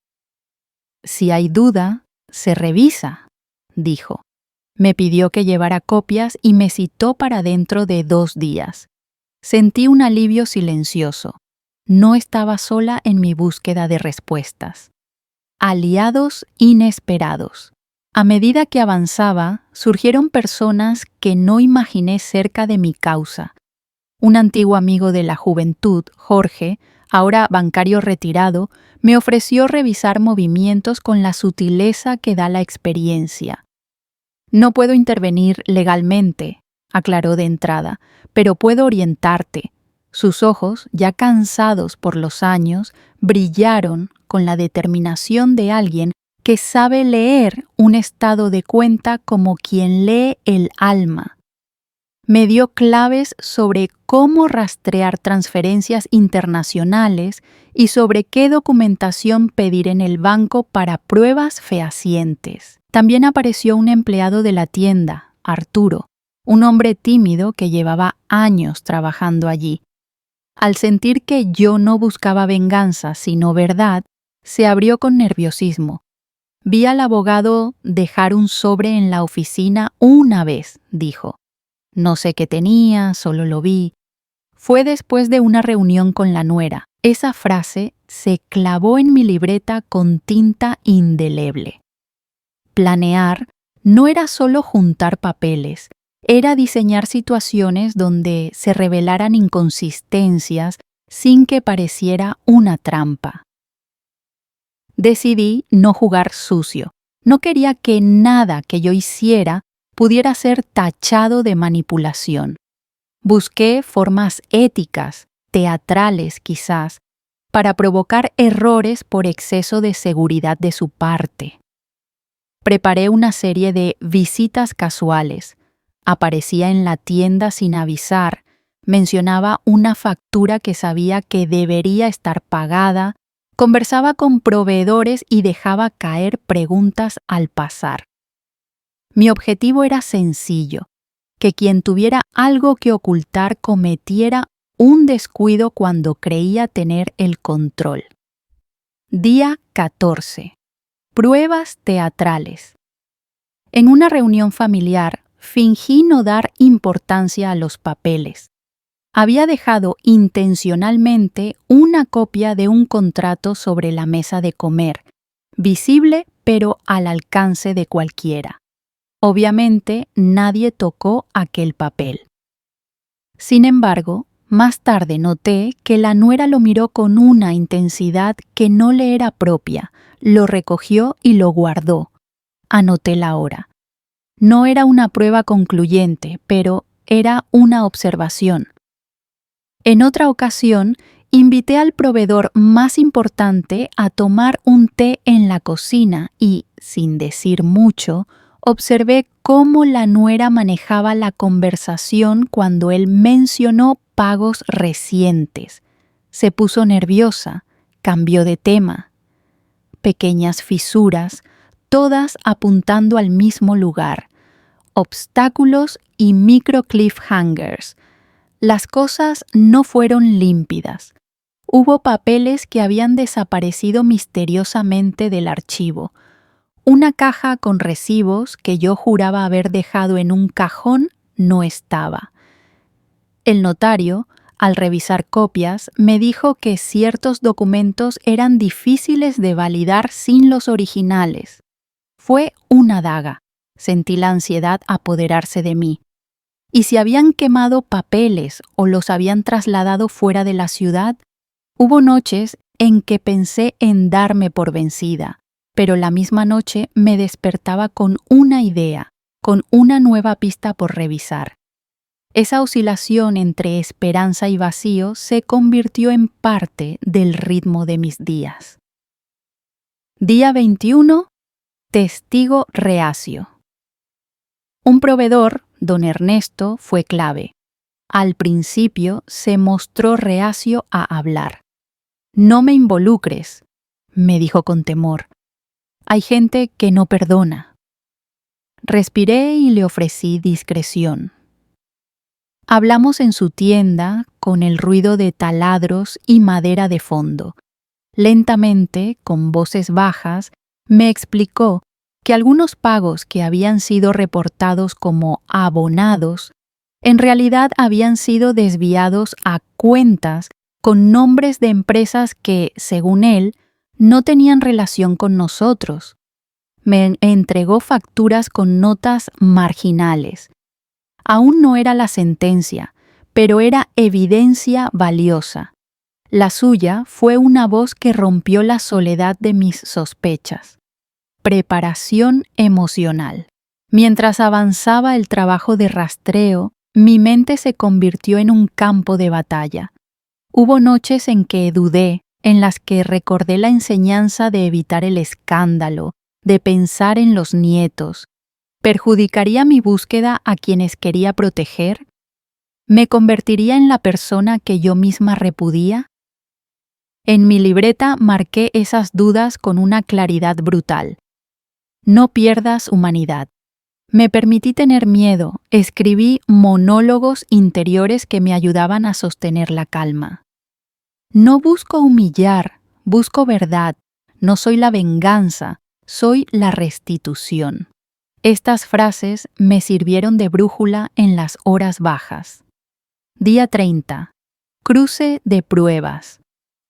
«Si hay duda, se revisa», dijo. Me pidió que llevara copias y me citó para dentro de 2 días. Sentí un alivio silencioso. No estaba sola en mi búsqueda de respuestas. Aliados inesperados. A medida que avanzaba, surgieron personas que no imaginé cerca de mi causa. Un antiguo amigo de la juventud, Jorge, ahora bancario retirado, me ofreció revisar movimientos con la sutileza que da la experiencia. «No puedo intervenir legalmente», aclaró de entrada, «pero puedo orientarte». Sus ojos, ya cansados por los años, brillaron con la determinación de alguien que sabe leer un estado de cuenta como quien lee el alma. Me dio claves sobre cómo rastrear transferencias internacionales y sobre qué documentación pedir en el banco para pruebas fehacientes. También apareció un empleado de la tienda, Arturo, un hombre tímido que llevaba años trabajando allí. Al sentir que yo no buscaba venganza sino verdad, se abrió con nerviosismo. «Vi al abogado dejar un sobre en la oficina una vez», dijo. «No sé qué tenía, solo lo vi». Fue después de una reunión con la nuera. Esa frase se clavó en mi libreta con tinta indeleble. Planear no era solo juntar papeles, era diseñar situaciones donde se revelaran inconsistencias sin que pareciera una trampa. Decidí no jugar sucio. No quería que nada que yo hiciera pudiera ser tachado de manipulación. Busqué formas éticas, teatrales quizás, para provocar errores por exceso de seguridad de su parte. Preparé una serie de visitas casuales. Aparecía en la tienda sin avisar, mencionaba una factura que sabía que debería estar pagada, conversaba con proveedores y dejaba caer preguntas al pasar. Mi objetivo era sencillo, que quien tuviera algo que ocultar cometiera un descuido cuando creía tener el control. Día 14. Pruebas teatrales. En una reunión familiar, fingí no dar importancia a los papeles. Había dejado intencionalmente una copia de un contrato sobre la mesa de comer, visible pero al alcance de cualquiera. Obviamente, nadie tocó aquel papel. Sin embargo, más tarde noté que la nuera lo miró con una intensidad que no le era propia, lo recogió y lo guardó. Anoté la hora. No era una prueba concluyente, pero era una observación. En otra ocasión, invité al proveedor más importante a tomar un té en la cocina y, sin decir mucho, observé cómo la nuera manejaba la conversación cuando él mencionó pagos recientes. Se puso nerviosa, cambió de tema. Pequeñas fisuras, todas apuntando al mismo lugar. Obstáculos y micro cliffhangers. Las cosas no fueron límpidas. Hubo papeles que habían desaparecido misteriosamente del archivo. Una caja con recibos que yo juraba haber dejado en un cajón no estaba. El notario, al revisar copias, me dijo que ciertos documentos eran difíciles de validar sin los originales. Fue una daga. Sentí la ansiedad apoderarse de mí. ¿Y si habían quemado papeles o los habían trasladado fuera de la ciudad? Hubo noches en que pensé en darme por vencida, pero la misma noche me despertaba con una idea, con una nueva pista por revisar. Esa oscilación entre esperanza y vacío se convirtió en parte del ritmo de mis días. Día 21. Testigo reacio. Un proveedor, don Ernesto, fue clave. Al principio se mostró reacio a hablar. «No me involucres», me dijo con temor. «Hay gente que no perdona». Respiré y le ofrecí discreción. Hablamos en su tienda con el ruido de taladros y madera de fondo. Lentamente, con voces bajas, me explicó que algunos pagos que habían sido reportados como abonados, en realidad habían sido desviados a cuentas con nombres de empresas que, según él, no tenían relación con nosotros. Me entregó facturas con notas marginales. Aún no era la sentencia, pero era evidencia valiosa. La suya fue una voz que rompió la soledad de mis sospechas. Preparación emocional. Mientras avanzaba el trabajo de rastreo, mi mente se convirtió en un campo de batalla. Hubo noches en que dudé, en las que recordé la enseñanza de evitar el escándalo, de pensar en los nietos. ¿Perjudicaría mi búsqueda a quienes quería proteger? ¿Me convertiría en la persona que yo misma repudia? En mi libreta marqué esas dudas con una claridad brutal. No pierdas humanidad. Me permití tener miedo, escribí monólogos interiores que me ayudaban a sostener la calma. No busco humillar, busco verdad. No soy la venganza, soy la restitución. Estas frases me sirvieron de brújula en las horas bajas. Día 30. Cruce de pruebas.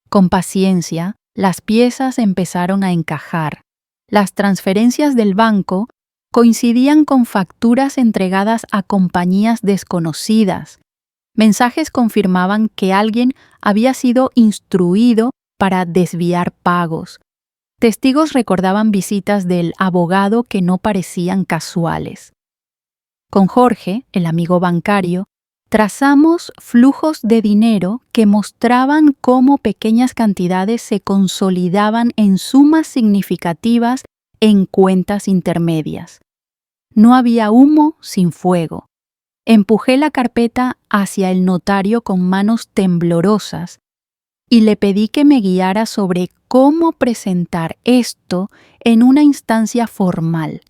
Con paciencia, las piezas empezaron a encajar. Las transferencias del banco coincidían con facturas entregadas a compañías desconocidas. Mensajes confirmaban que alguien había sido instruido para desviar pagos. Testigos recordaban visitas del abogado que no parecían casuales. Con Jorge, el amigo bancario, trazamos flujos de dinero que mostraban cómo pequeñas cantidades se consolidaban en sumas significativas en cuentas intermedias. No había humo sin fuego. Empujé la carpeta hacia el notario con manos temblorosas y le pedí que me guiara sobre cómo presentar esto en una instancia formal.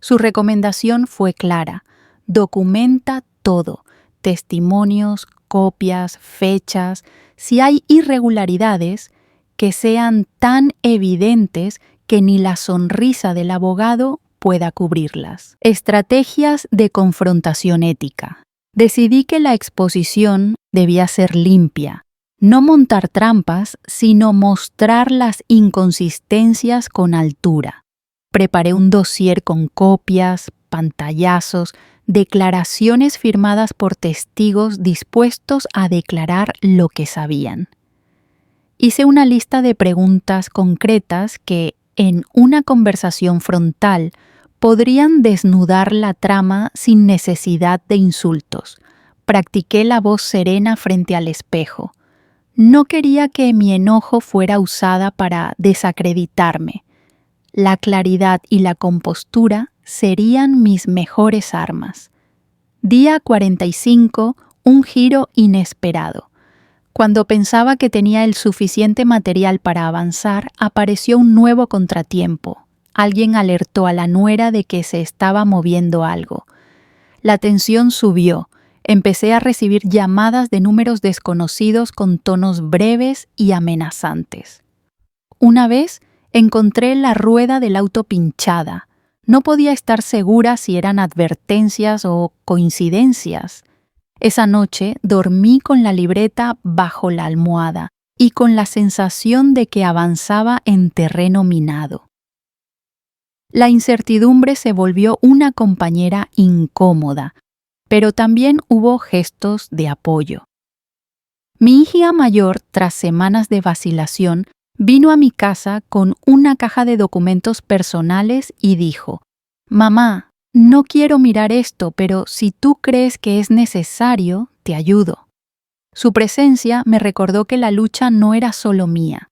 Su recomendación fue clara: documenta todo, testimonios, copias, fechas. Si hay irregularidades, que sean tan evidentes que ni la sonrisa del abogado pueda cubrirlas. Estrategias de confrontación ética. Decidí que la exposición debía ser limpia, no montar trampas, sino mostrar las inconsistencias con altura. Preparé un dossier con copias, pantallazos, declaraciones firmadas por testigos dispuestos a declarar lo que sabían. Hice una lista de preguntas concretas que, en una conversación frontal, podrían desnudar la trama sin necesidad de insultos. Practiqué la voz serena frente al espejo. No quería que mi enojo fuera usada para desacreditarme. La claridad y la compostura serían mis mejores armas. Día 45, un giro inesperado. Cuando pensaba que tenía el suficiente material para avanzar, apareció un nuevo contratiempo. Alguien alertó a la nuera de que se estaba moviendo algo. La tensión subió. Empecé a recibir llamadas de números desconocidos con tonos breves y amenazantes. Una vez encontré la rueda del auto pinchada. No podía estar segura si eran advertencias o coincidencias. Esa noche dormí con la libreta bajo la almohada y con la sensación de que avanzaba en terreno minado. La incertidumbre se volvió una compañera incómoda, pero también hubo gestos de apoyo. Mi hija mayor, tras semanas de vacilación, vino a mi casa con una caja de documentos personales y dijo: «Mamá, no quiero mirar esto, pero si tú crees que es necesario, te ayudo». Su presencia me recordó que la lucha no era solo mía.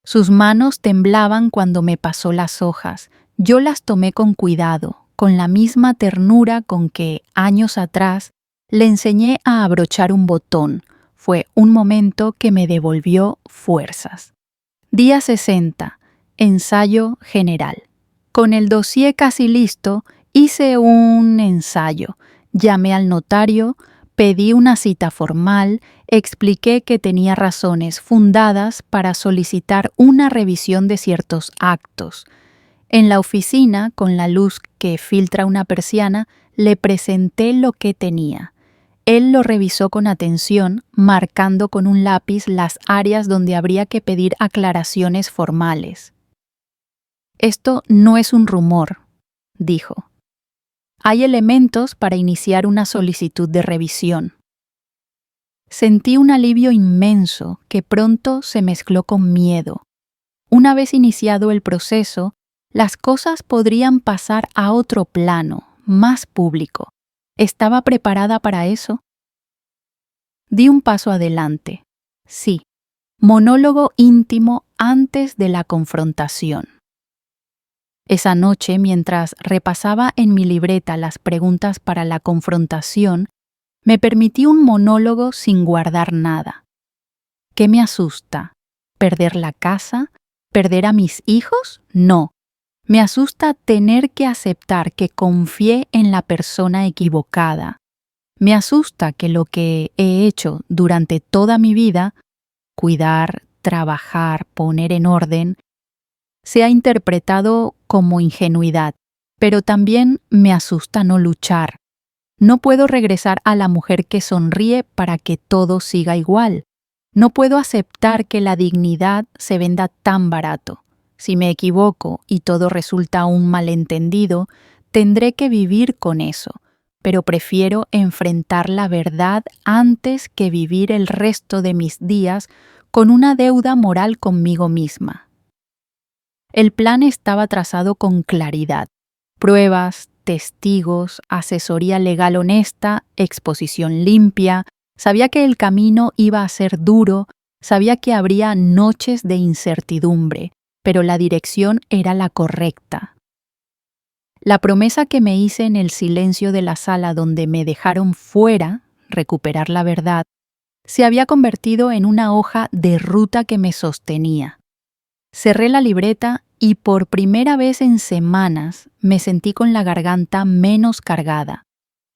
Sus manos temblaban cuando me pasó las hojas. Yo las tomé con cuidado, con la misma ternura con que, años atrás, le enseñé a abrochar un botón. Fue un momento que me devolvió fuerzas. Día 60. Ensayo general. Con el dossier casi listo, hice un ensayo. Llamé al notario, pedí una cita formal, expliqué que tenía razones fundadas para solicitar una revisión de ciertos actos. En la oficina, con la luz que filtra una persiana, le presenté lo que tenía. Él lo revisó con atención, marcando con un lápiz las áreas donde habría que pedir aclaraciones formales. «Esto no es un rumor», dijo. «Hay elementos para iniciar una solicitud de revisión». Sentí un alivio inmenso que pronto se mezcló con miedo. Una vez iniciado el proceso, las cosas podrían pasar a otro plano, más público. ¿Estaba preparada para eso? Di un paso adelante. Sí, monólogo íntimo antes de la confrontación. Esa noche, mientras repasaba en mi libreta las preguntas para la confrontación, me permití un monólogo sin guardar nada. ¿Qué me asusta? ¿Perder la casa? ¿Perder a mis hijos? No. Me asusta tener que aceptar que confié en la persona equivocada. Me asusta que lo que he hecho durante toda mi vida, cuidar, trabajar, poner en orden, sea interpretado como ingenuidad, pero también me asusta no luchar. No puedo regresar a la mujer que sonríe para que todo siga igual. No puedo aceptar que la dignidad se venda tan barato. Si me equivoco y todo resulta un malentendido, tendré que vivir con eso, pero prefiero enfrentar la verdad antes que vivir el resto de mis días con una deuda moral conmigo misma. El plan estaba trazado con claridad: pruebas, testigos, asesoría legal honesta, exposición limpia. Sabía que el camino iba a ser duro, sabía que habría noches de incertidumbre, pero la dirección era la correcta. La promesa que me hice en el silencio de la sala donde me dejaron fuera, recuperar la verdad, se había convertido en una hoja de ruta que me sostenía. Cerré la libreta y por primera vez en semanas me sentí con la garganta menos cargada.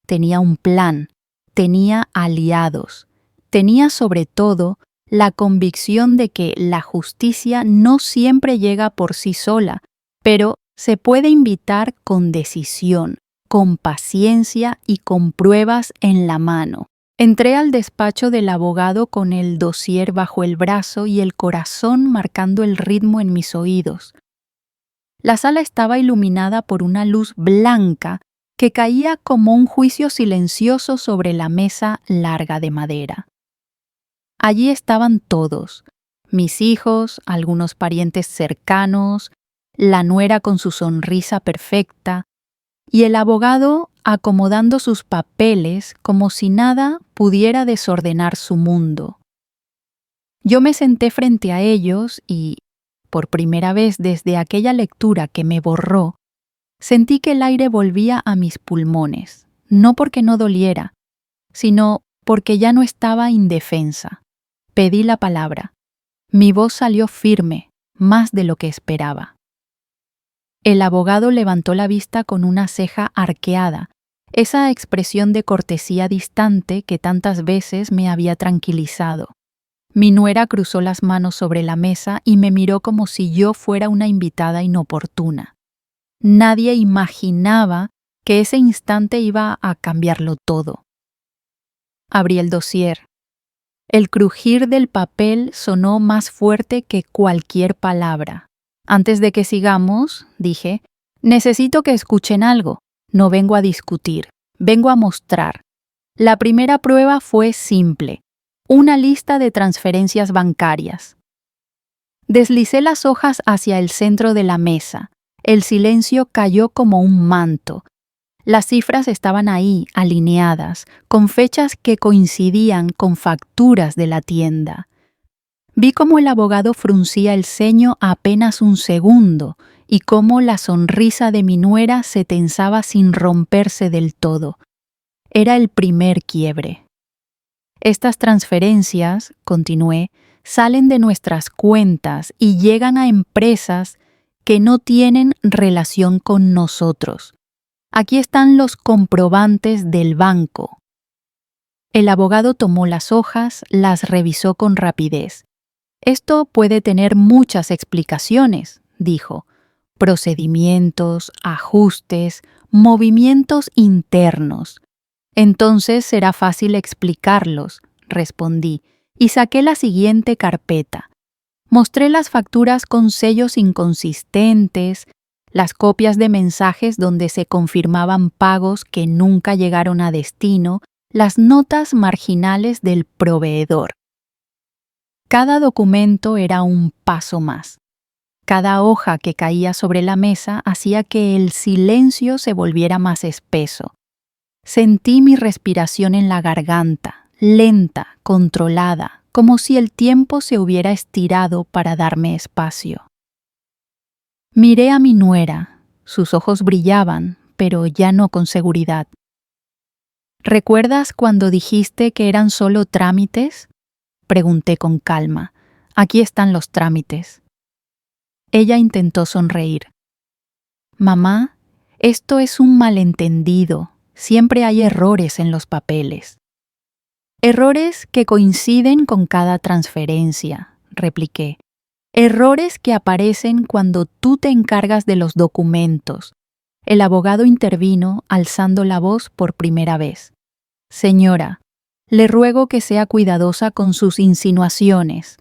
Tenía un plan, tenía aliados, tenía sobre todo la convicción de que la justicia no siempre llega por sí sola, pero se puede invitar con decisión, con paciencia y con pruebas en la mano. Entré al despacho del abogado con el dossier bajo el brazo y el corazón marcando el ritmo en mis oídos. La sala estaba iluminada por una luz blanca que caía como un juicio silencioso sobre la mesa larga de madera. Allí estaban todos, mis hijos, algunos parientes cercanos, la nuera con su sonrisa perfecta, y el abogado acomodando sus papeles como si nada pudiera desordenar su mundo. Yo me senté frente a ellos y, por primera vez desde aquella lectura que me borró, sentí que el aire volvía a mis pulmones, no porque no doliera, sino porque ya no estaba indefensa. Pedí la palabra. Mi voz salió firme, más de lo que esperaba. El abogado levantó la vista con una ceja arqueada, esa expresión de cortesía distante que tantas veces me había tranquilizado. Mi nuera cruzó las manos sobre la mesa y me miró como si yo fuera una invitada inoportuna. Nadie imaginaba que ese instante iba a cambiarlo todo. Abrí el dossier. El crujir del papel sonó más fuerte que cualquier palabra. Antes de que sigamos, dije, necesito que escuchen algo. No vengo a discutir, vengo a mostrar. La primera prueba fue simple, una lista de transferencias bancarias. Deslicé las hojas hacia el centro de la mesa. El silencio cayó como un manto. Las cifras estaban ahí, alineadas, con fechas que coincidían con facturas de la tienda. Vi cómo el abogado fruncía el ceño apenas un segundo y cómo la sonrisa de mi nuera se tensaba sin romperse del todo. Era el primer quiebre. Estas transferencias, continué, salen de nuestras cuentas y llegan a empresas que no tienen relación con nosotros. Aquí están los comprobantes del banco. El abogado tomó las hojas, las revisó con rapidez. Esto puede tener muchas explicaciones, dijo. Procedimientos, ajustes, movimientos internos. Entonces será fácil explicarlos, respondí, y saqué la siguiente carpeta. Mostré las facturas con sellos inconsistentes, las copias de mensajes donde se confirmaban pagos que nunca llegaron a destino, las notas marginales del proveedor. Cada documento era un paso más. Cada hoja que caía sobre la mesa hacía que el silencio se volviera más espeso. Sentí mi respiración en la garganta, lenta, controlada, como si el tiempo se hubiera estirado para darme espacio. Miré a mi nuera. Sus ojos brillaban, pero ya no con seguridad. ¿Recuerdas cuando dijiste que eran solo trámites? Pregunté con calma. Aquí están los trámites. Ella intentó sonreír. Mamá, esto es un malentendido. Siempre hay errores en los papeles. Errores que coinciden con cada transferencia, repliqué. Errores que aparecen cuando tú te encargas de los documentos. El abogado intervino, alzando la voz por primera vez. Señora, le ruego que sea cuidadosa con sus insinuaciones.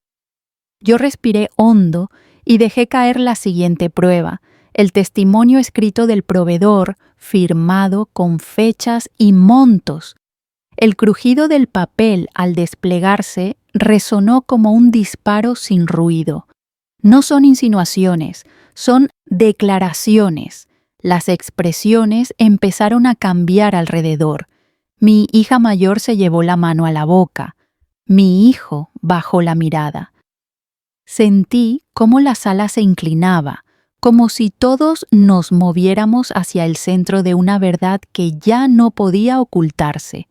Yo respiré hondo y dejé caer la siguiente prueba, el testimonio escrito del proveedor, firmado con fechas y montos. El crujido del papel al desplegarse resonó como un disparo sin ruido. No son insinuaciones, son declaraciones. Las expresiones empezaron a cambiar alrededor. Mi hija mayor se llevó la mano a la boca. Mi hijo bajó la mirada. Sentí cómo la sala se inclinaba, como si todos nos moviéramos hacia el centro de una verdad que ya no podía ocultarse.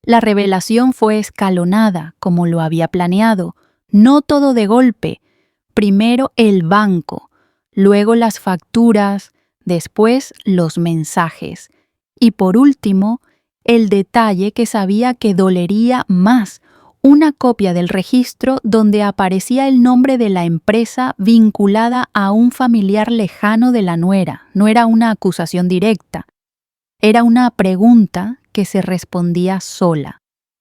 La revelación fue escalonada, como lo había planeado, no todo de golpe. Primero el banco, luego las facturas, después los mensajes y por último el detalle que sabía que dolería más, una copia del registro donde aparecía el nombre de la empresa vinculada a un familiar lejano de la nuera. No era una acusación directa, era una pregunta que se respondía sola.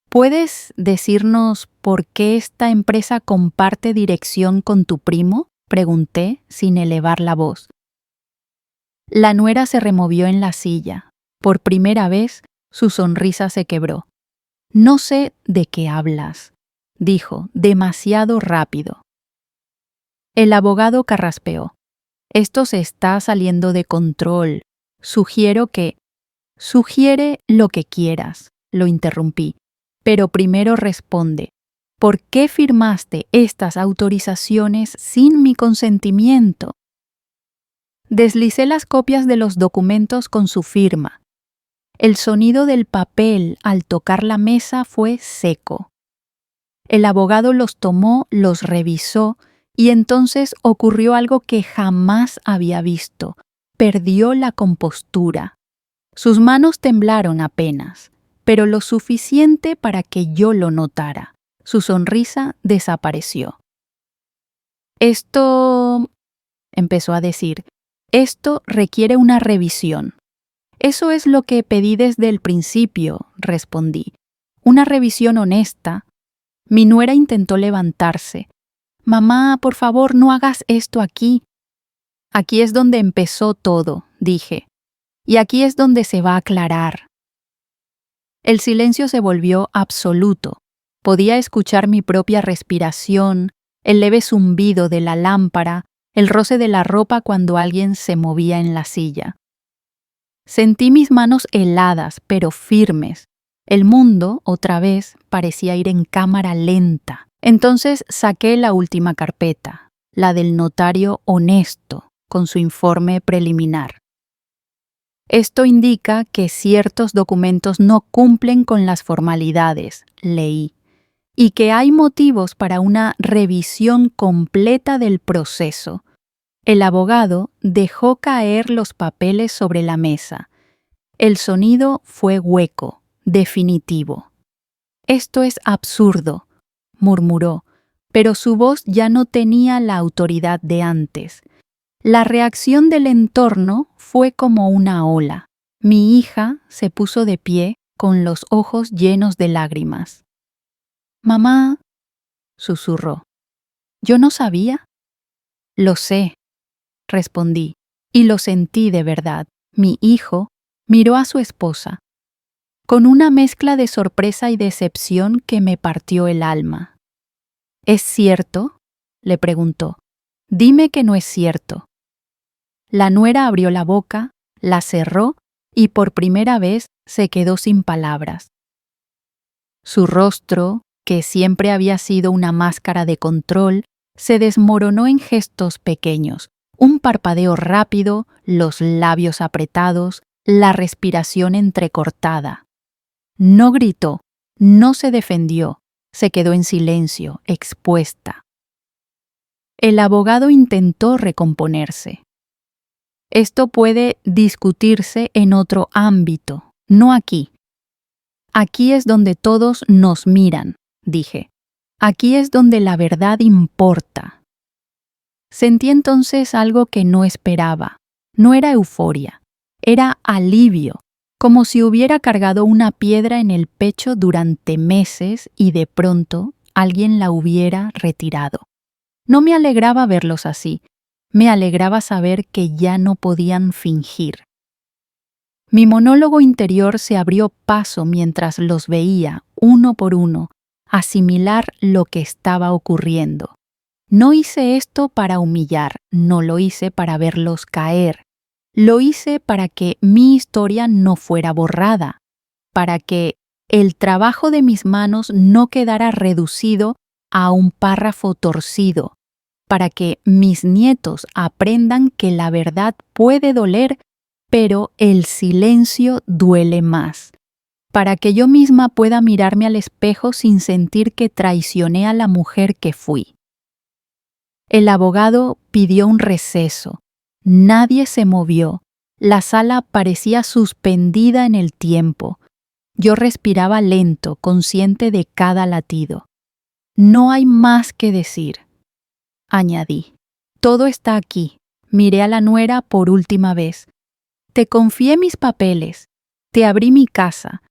¿Puedes decirnos por qué esta empresa comparte dirección con tu primo?, pregunté sin elevar la voz. La nuera se removió en la silla. Por primera vez, su sonrisa se quebró. No sé de qué hablas, dijo, demasiado rápido. El abogado carraspeó. Esto se está saliendo de control. Sugiere lo que quieras, lo interrumpí. Pero primero responde, ¿por qué firmaste estas autorizaciones sin mi consentimiento? Deslicé las copias de los documentos con su firma. El sonido del papel al tocar la mesa fue seco. El abogado los tomó, los revisó, y entonces ocurrió algo que jamás había visto. Perdió la compostura. Sus manos temblaron apenas, pero lo suficiente para que yo lo notara. Su sonrisa desapareció. Esto, empezó a decir, esto requiere una revisión. Eso es lo que pedí desde el principio, respondí. Una revisión honesta. Mi nuera intentó levantarse. Mamá, por favor, no hagas esto aquí. Aquí es donde empezó todo, dije. Y aquí es donde se va a aclarar. El silencio se volvió absoluto. Podía escuchar mi propia respiración, el leve zumbido de la lámpara, el roce de la ropa cuando alguien se movía en la silla. Sentí mis manos heladas, pero firmes. El mundo, otra vez, parecía ir en cámara lenta. Entonces saqué la última carpeta, la del notario honesto, con su informe preliminar. Esto indica que ciertos documentos no cumplen con las formalidades, leí, y que hay motivos para una revisión completa del proceso. El abogado dejó caer los papeles sobre la mesa. El sonido fue hueco, definitivo. Esto es absurdo, murmuró, pero su voz ya no tenía la autoridad de antes. La reacción del entorno fue como una ola. Mi hija se puso de pie con los ojos llenos de lágrimas. «Mamá», susurró. «¿Yo no sabía?» «Lo sé», respondí, y lo sentí de verdad. Mi hijo miró a su esposa, con una mezcla de sorpresa y decepción que me partió el alma. «¿Es cierto?», le preguntó. «Dime que no es cierto». La nuera abrió la boca, la cerró y por primera vez se quedó sin palabras. Su rostro, que siempre había sido una máscara de control, se desmoronó en gestos pequeños, un parpadeo rápido, los labios apretados, la respiración entrecortada. No gritó, no se defendió, se quedó en silencio, expuesta. El abogado intentó recomponerse. Esto puede discutirse en otro ámbito, no aquí. Aquí es donde todos nos miran, dije. Aquí es donde la verdad importa. Sentí entonces algo que no esperaba. No era euforia, era alivio, como si hubiera cargado una piedra en el pecho durante meses y de pronto alguien la hubiera retirado. No me alegraba verlos así. Me alegraba saber que ya no podían fingir. Mi monólogo interior se abrió paso mientras los veía, uno por uno, asimilar lo que estaba ocurriendo. No hice esto para humillar, no lo hice para verlos caer. Lo hice para que mi historia no fuera borrada, para que el trabajo de mis manos no quedara reducido a un párrafo torcido, para que mis nietos aprendan que la verdad puede doler, pero el silencio duele más. Para que yo misma pueda mirarme al espejo sin sentir que traicioné a la mujer que fui. El abogado pidió un receso. Nadie se movió. La sala parecía suspendida en el tiempo. Yo respiraba lento, consciente de cada latido. No hay más que decir, añadí. Todo está aquí. Miré a la nuera por última vez. Te confié mis papeles. Te abrí mi casa.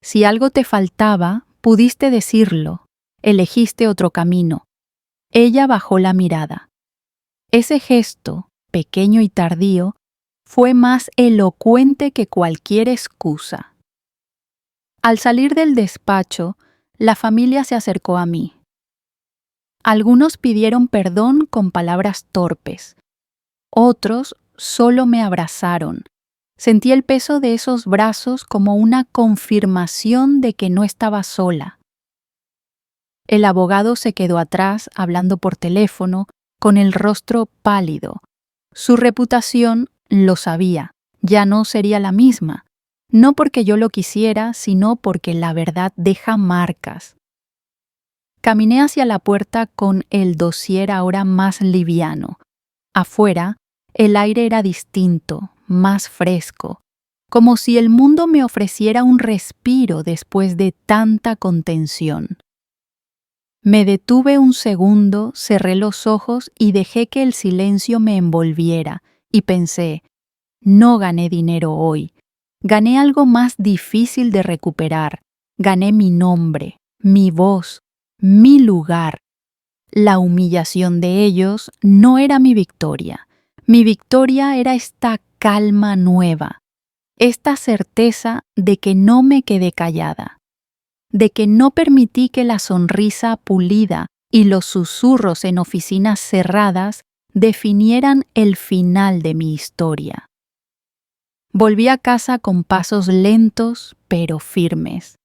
Si algo te faltaba, pudiste decirlo. Elegiste otro camino. Ella bajó la mirada. Ese gesto, pequeño y tardío, fue más elocuente que cualquier excusa. Al salir del despacho, la familia se acercó a mí. Algunos pidieron perdón con palabras torpes. Otros solo me abrazaron. Sentí el peso de esos brazos como una confirmación de que no estaba sola. El abogado se quedó atrás hablando por teléfono, con el rostro pálido. Su reputación, lo sabía, ya no sería la misma, no porque yo lo quisiera, sino porque la verdad deja marcas. Caminé hacia la puerta con el dossier ahora más liviano. Afuera, el aire era distinto, más fresco, como si el mundo me ofreciera un respiro después de tanta contención. Me detuve un segundo, cerré los ojos y dejé que el silencio me envolviera, y pensé, no gané dinero hoy, gané algo más difícil de recuperar, gané mi nombre, mi voz, mi lugar. La humillación de ellos no era mi victoria era esta calma nueva, esta certeza de que no me quedé callada, de que no permití que la sonrisa pulida y los susurros en oficinas cerradas definieran el final de mi historia. Volví a casa con pasos lentos pero firmes.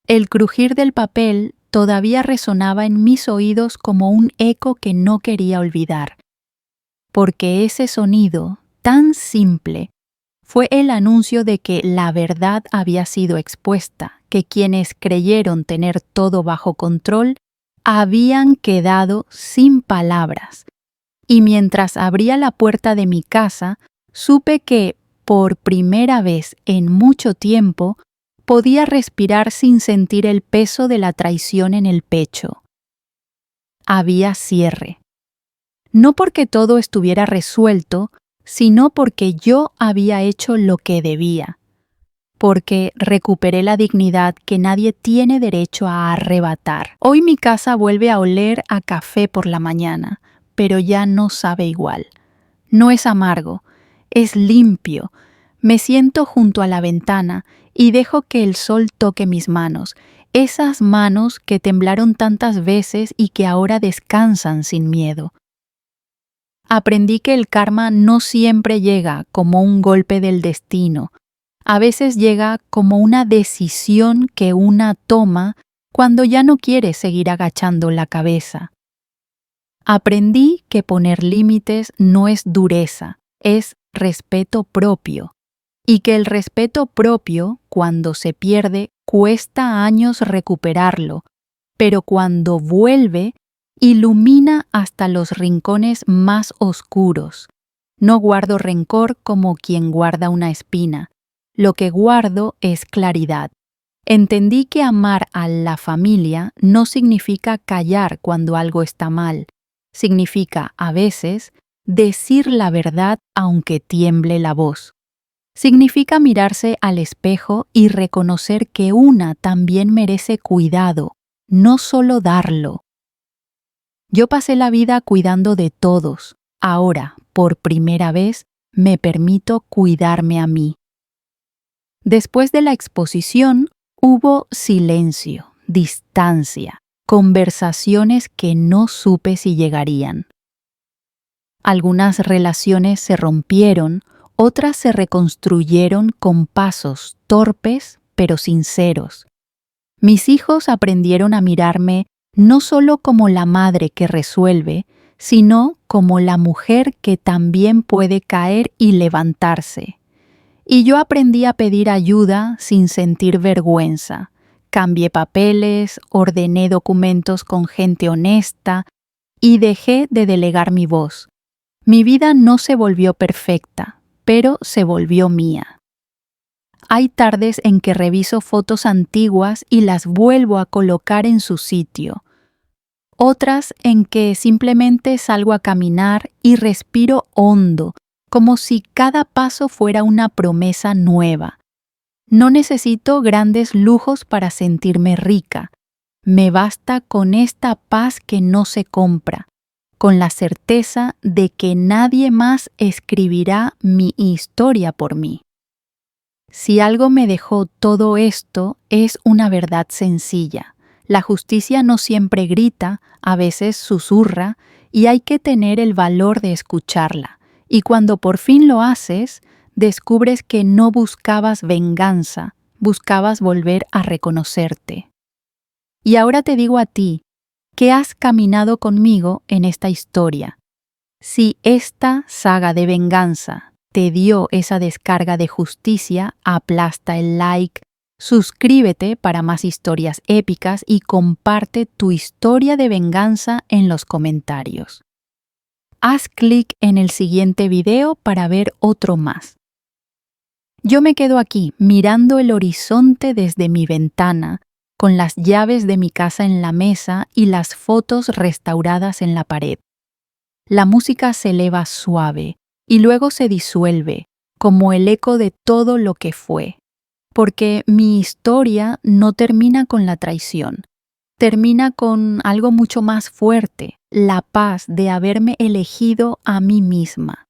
El crujir del papel todavía resonaba en mis oídos como un eco que no quería olvidar, porque ese sonido, tan simple, fue el anuncio de que la verdad había sido expuesta, que quienes creyeron tener todo bajo control habían quedado sin palabras. Y mientras abría la puerta de mi casa, supe que, por primera vez en mucho tiempo, podía respirar sin sentir el peso de la traición en el pecho. Había cierre. No porque todo estuviera resuelto, sino porque yo había hecho lo que debía, porque recuperé la dignidad que nadie tiene derecho a arrebatar. Hoy mi casa vuelve a oler a café por la mañana, pero ya no sabe igual. No es amargo, es limpio. Me siento junto a la ventana y dejo que el sol toque mis manos, esas manos que temblaron tantas veces y que ahora descansan sin miedo. Aprendí que el karma no siempre llega como un golpe del destino. A veces llega como una decisión que una toma cuando ya no quiere seguir agachando la cabeza. Aprendí que poner límites no es dureza, es respeto propio, y que el respeto propio, cuando se pierde, cuesta años recuperarlo, pero cuando vuelve, ilumina hasta los rincones más oscuros. No guardo rencor como quien guarda una espina. Lo que guardo es claridad. Entendí que amar a la familia no significa callar cuando algo está mal. Significa, a veces, decir la verdad aunque tiemble la voz. Significa mirarse al espejo y reconocer que una también merece cuidado, no solo darlo. Yo pasé la vida cuidando de todos. Ahora, por primera vez, me permito cuidarme a mí. Después de la exposición, hubo silencio, distancia, conversaciones que no supe si llegarían. Algunas relaciones se rompieron, otras se reconstruyeron con pasos torpes pero sinceros. Mis hijos aprendieron a mirarme no solo como la madre que resuelve, sino como la mujer que también puede caer y levantarse. Y yo aprendí a pedir ayuda sin sentir vergüenza. Cambié papeles, ordené documentos con gente honesta y dejé de delegar mi voz. Mi vida no se volvió perfecta, pero se volvió mía. Hay tardes en que reviso fotos antiguas y las vuelvo a colocar en su sitio. Otras en que simplemente salgo a caminar y respiro hondo, como si cada paso fuera una promesa nueva. No necesito grandes lujos para sentirme rica. Me basta con esta paz que no se compra, con la certeza de que nadie más escribirá mi historia por mí. Si algo me dejó todo esto, es una verdad sencilla. La justicia no siempre grita, a veces susurra, y hay que tener el valor de escucharla. Y cuando por fin lo haces, descubres que no buscabas venganza, buscabas volver a reconocerte. Y ahora te digo a ti, que has caminado conmigo en esta historia. Si esta saga de venganza te dio esa descarga de justicia, aplasta el like, suscríbete para más historias épicas y comparte tu historia de venganza en los comentarios. Haz clic en el siguiente video para ver otro más. Yo me quedo aquí mirando el horizonte desde mi ventana, con las llaves de mi casa en la mesa y las fotos restauradas en la pared. La música se eleva suave y luego se disuelve, como el eco de todo lo que fue. Porque mi historia no termina con la traición, termina con algo mucho más fuerte, la paz de haberme elegido a mí misma.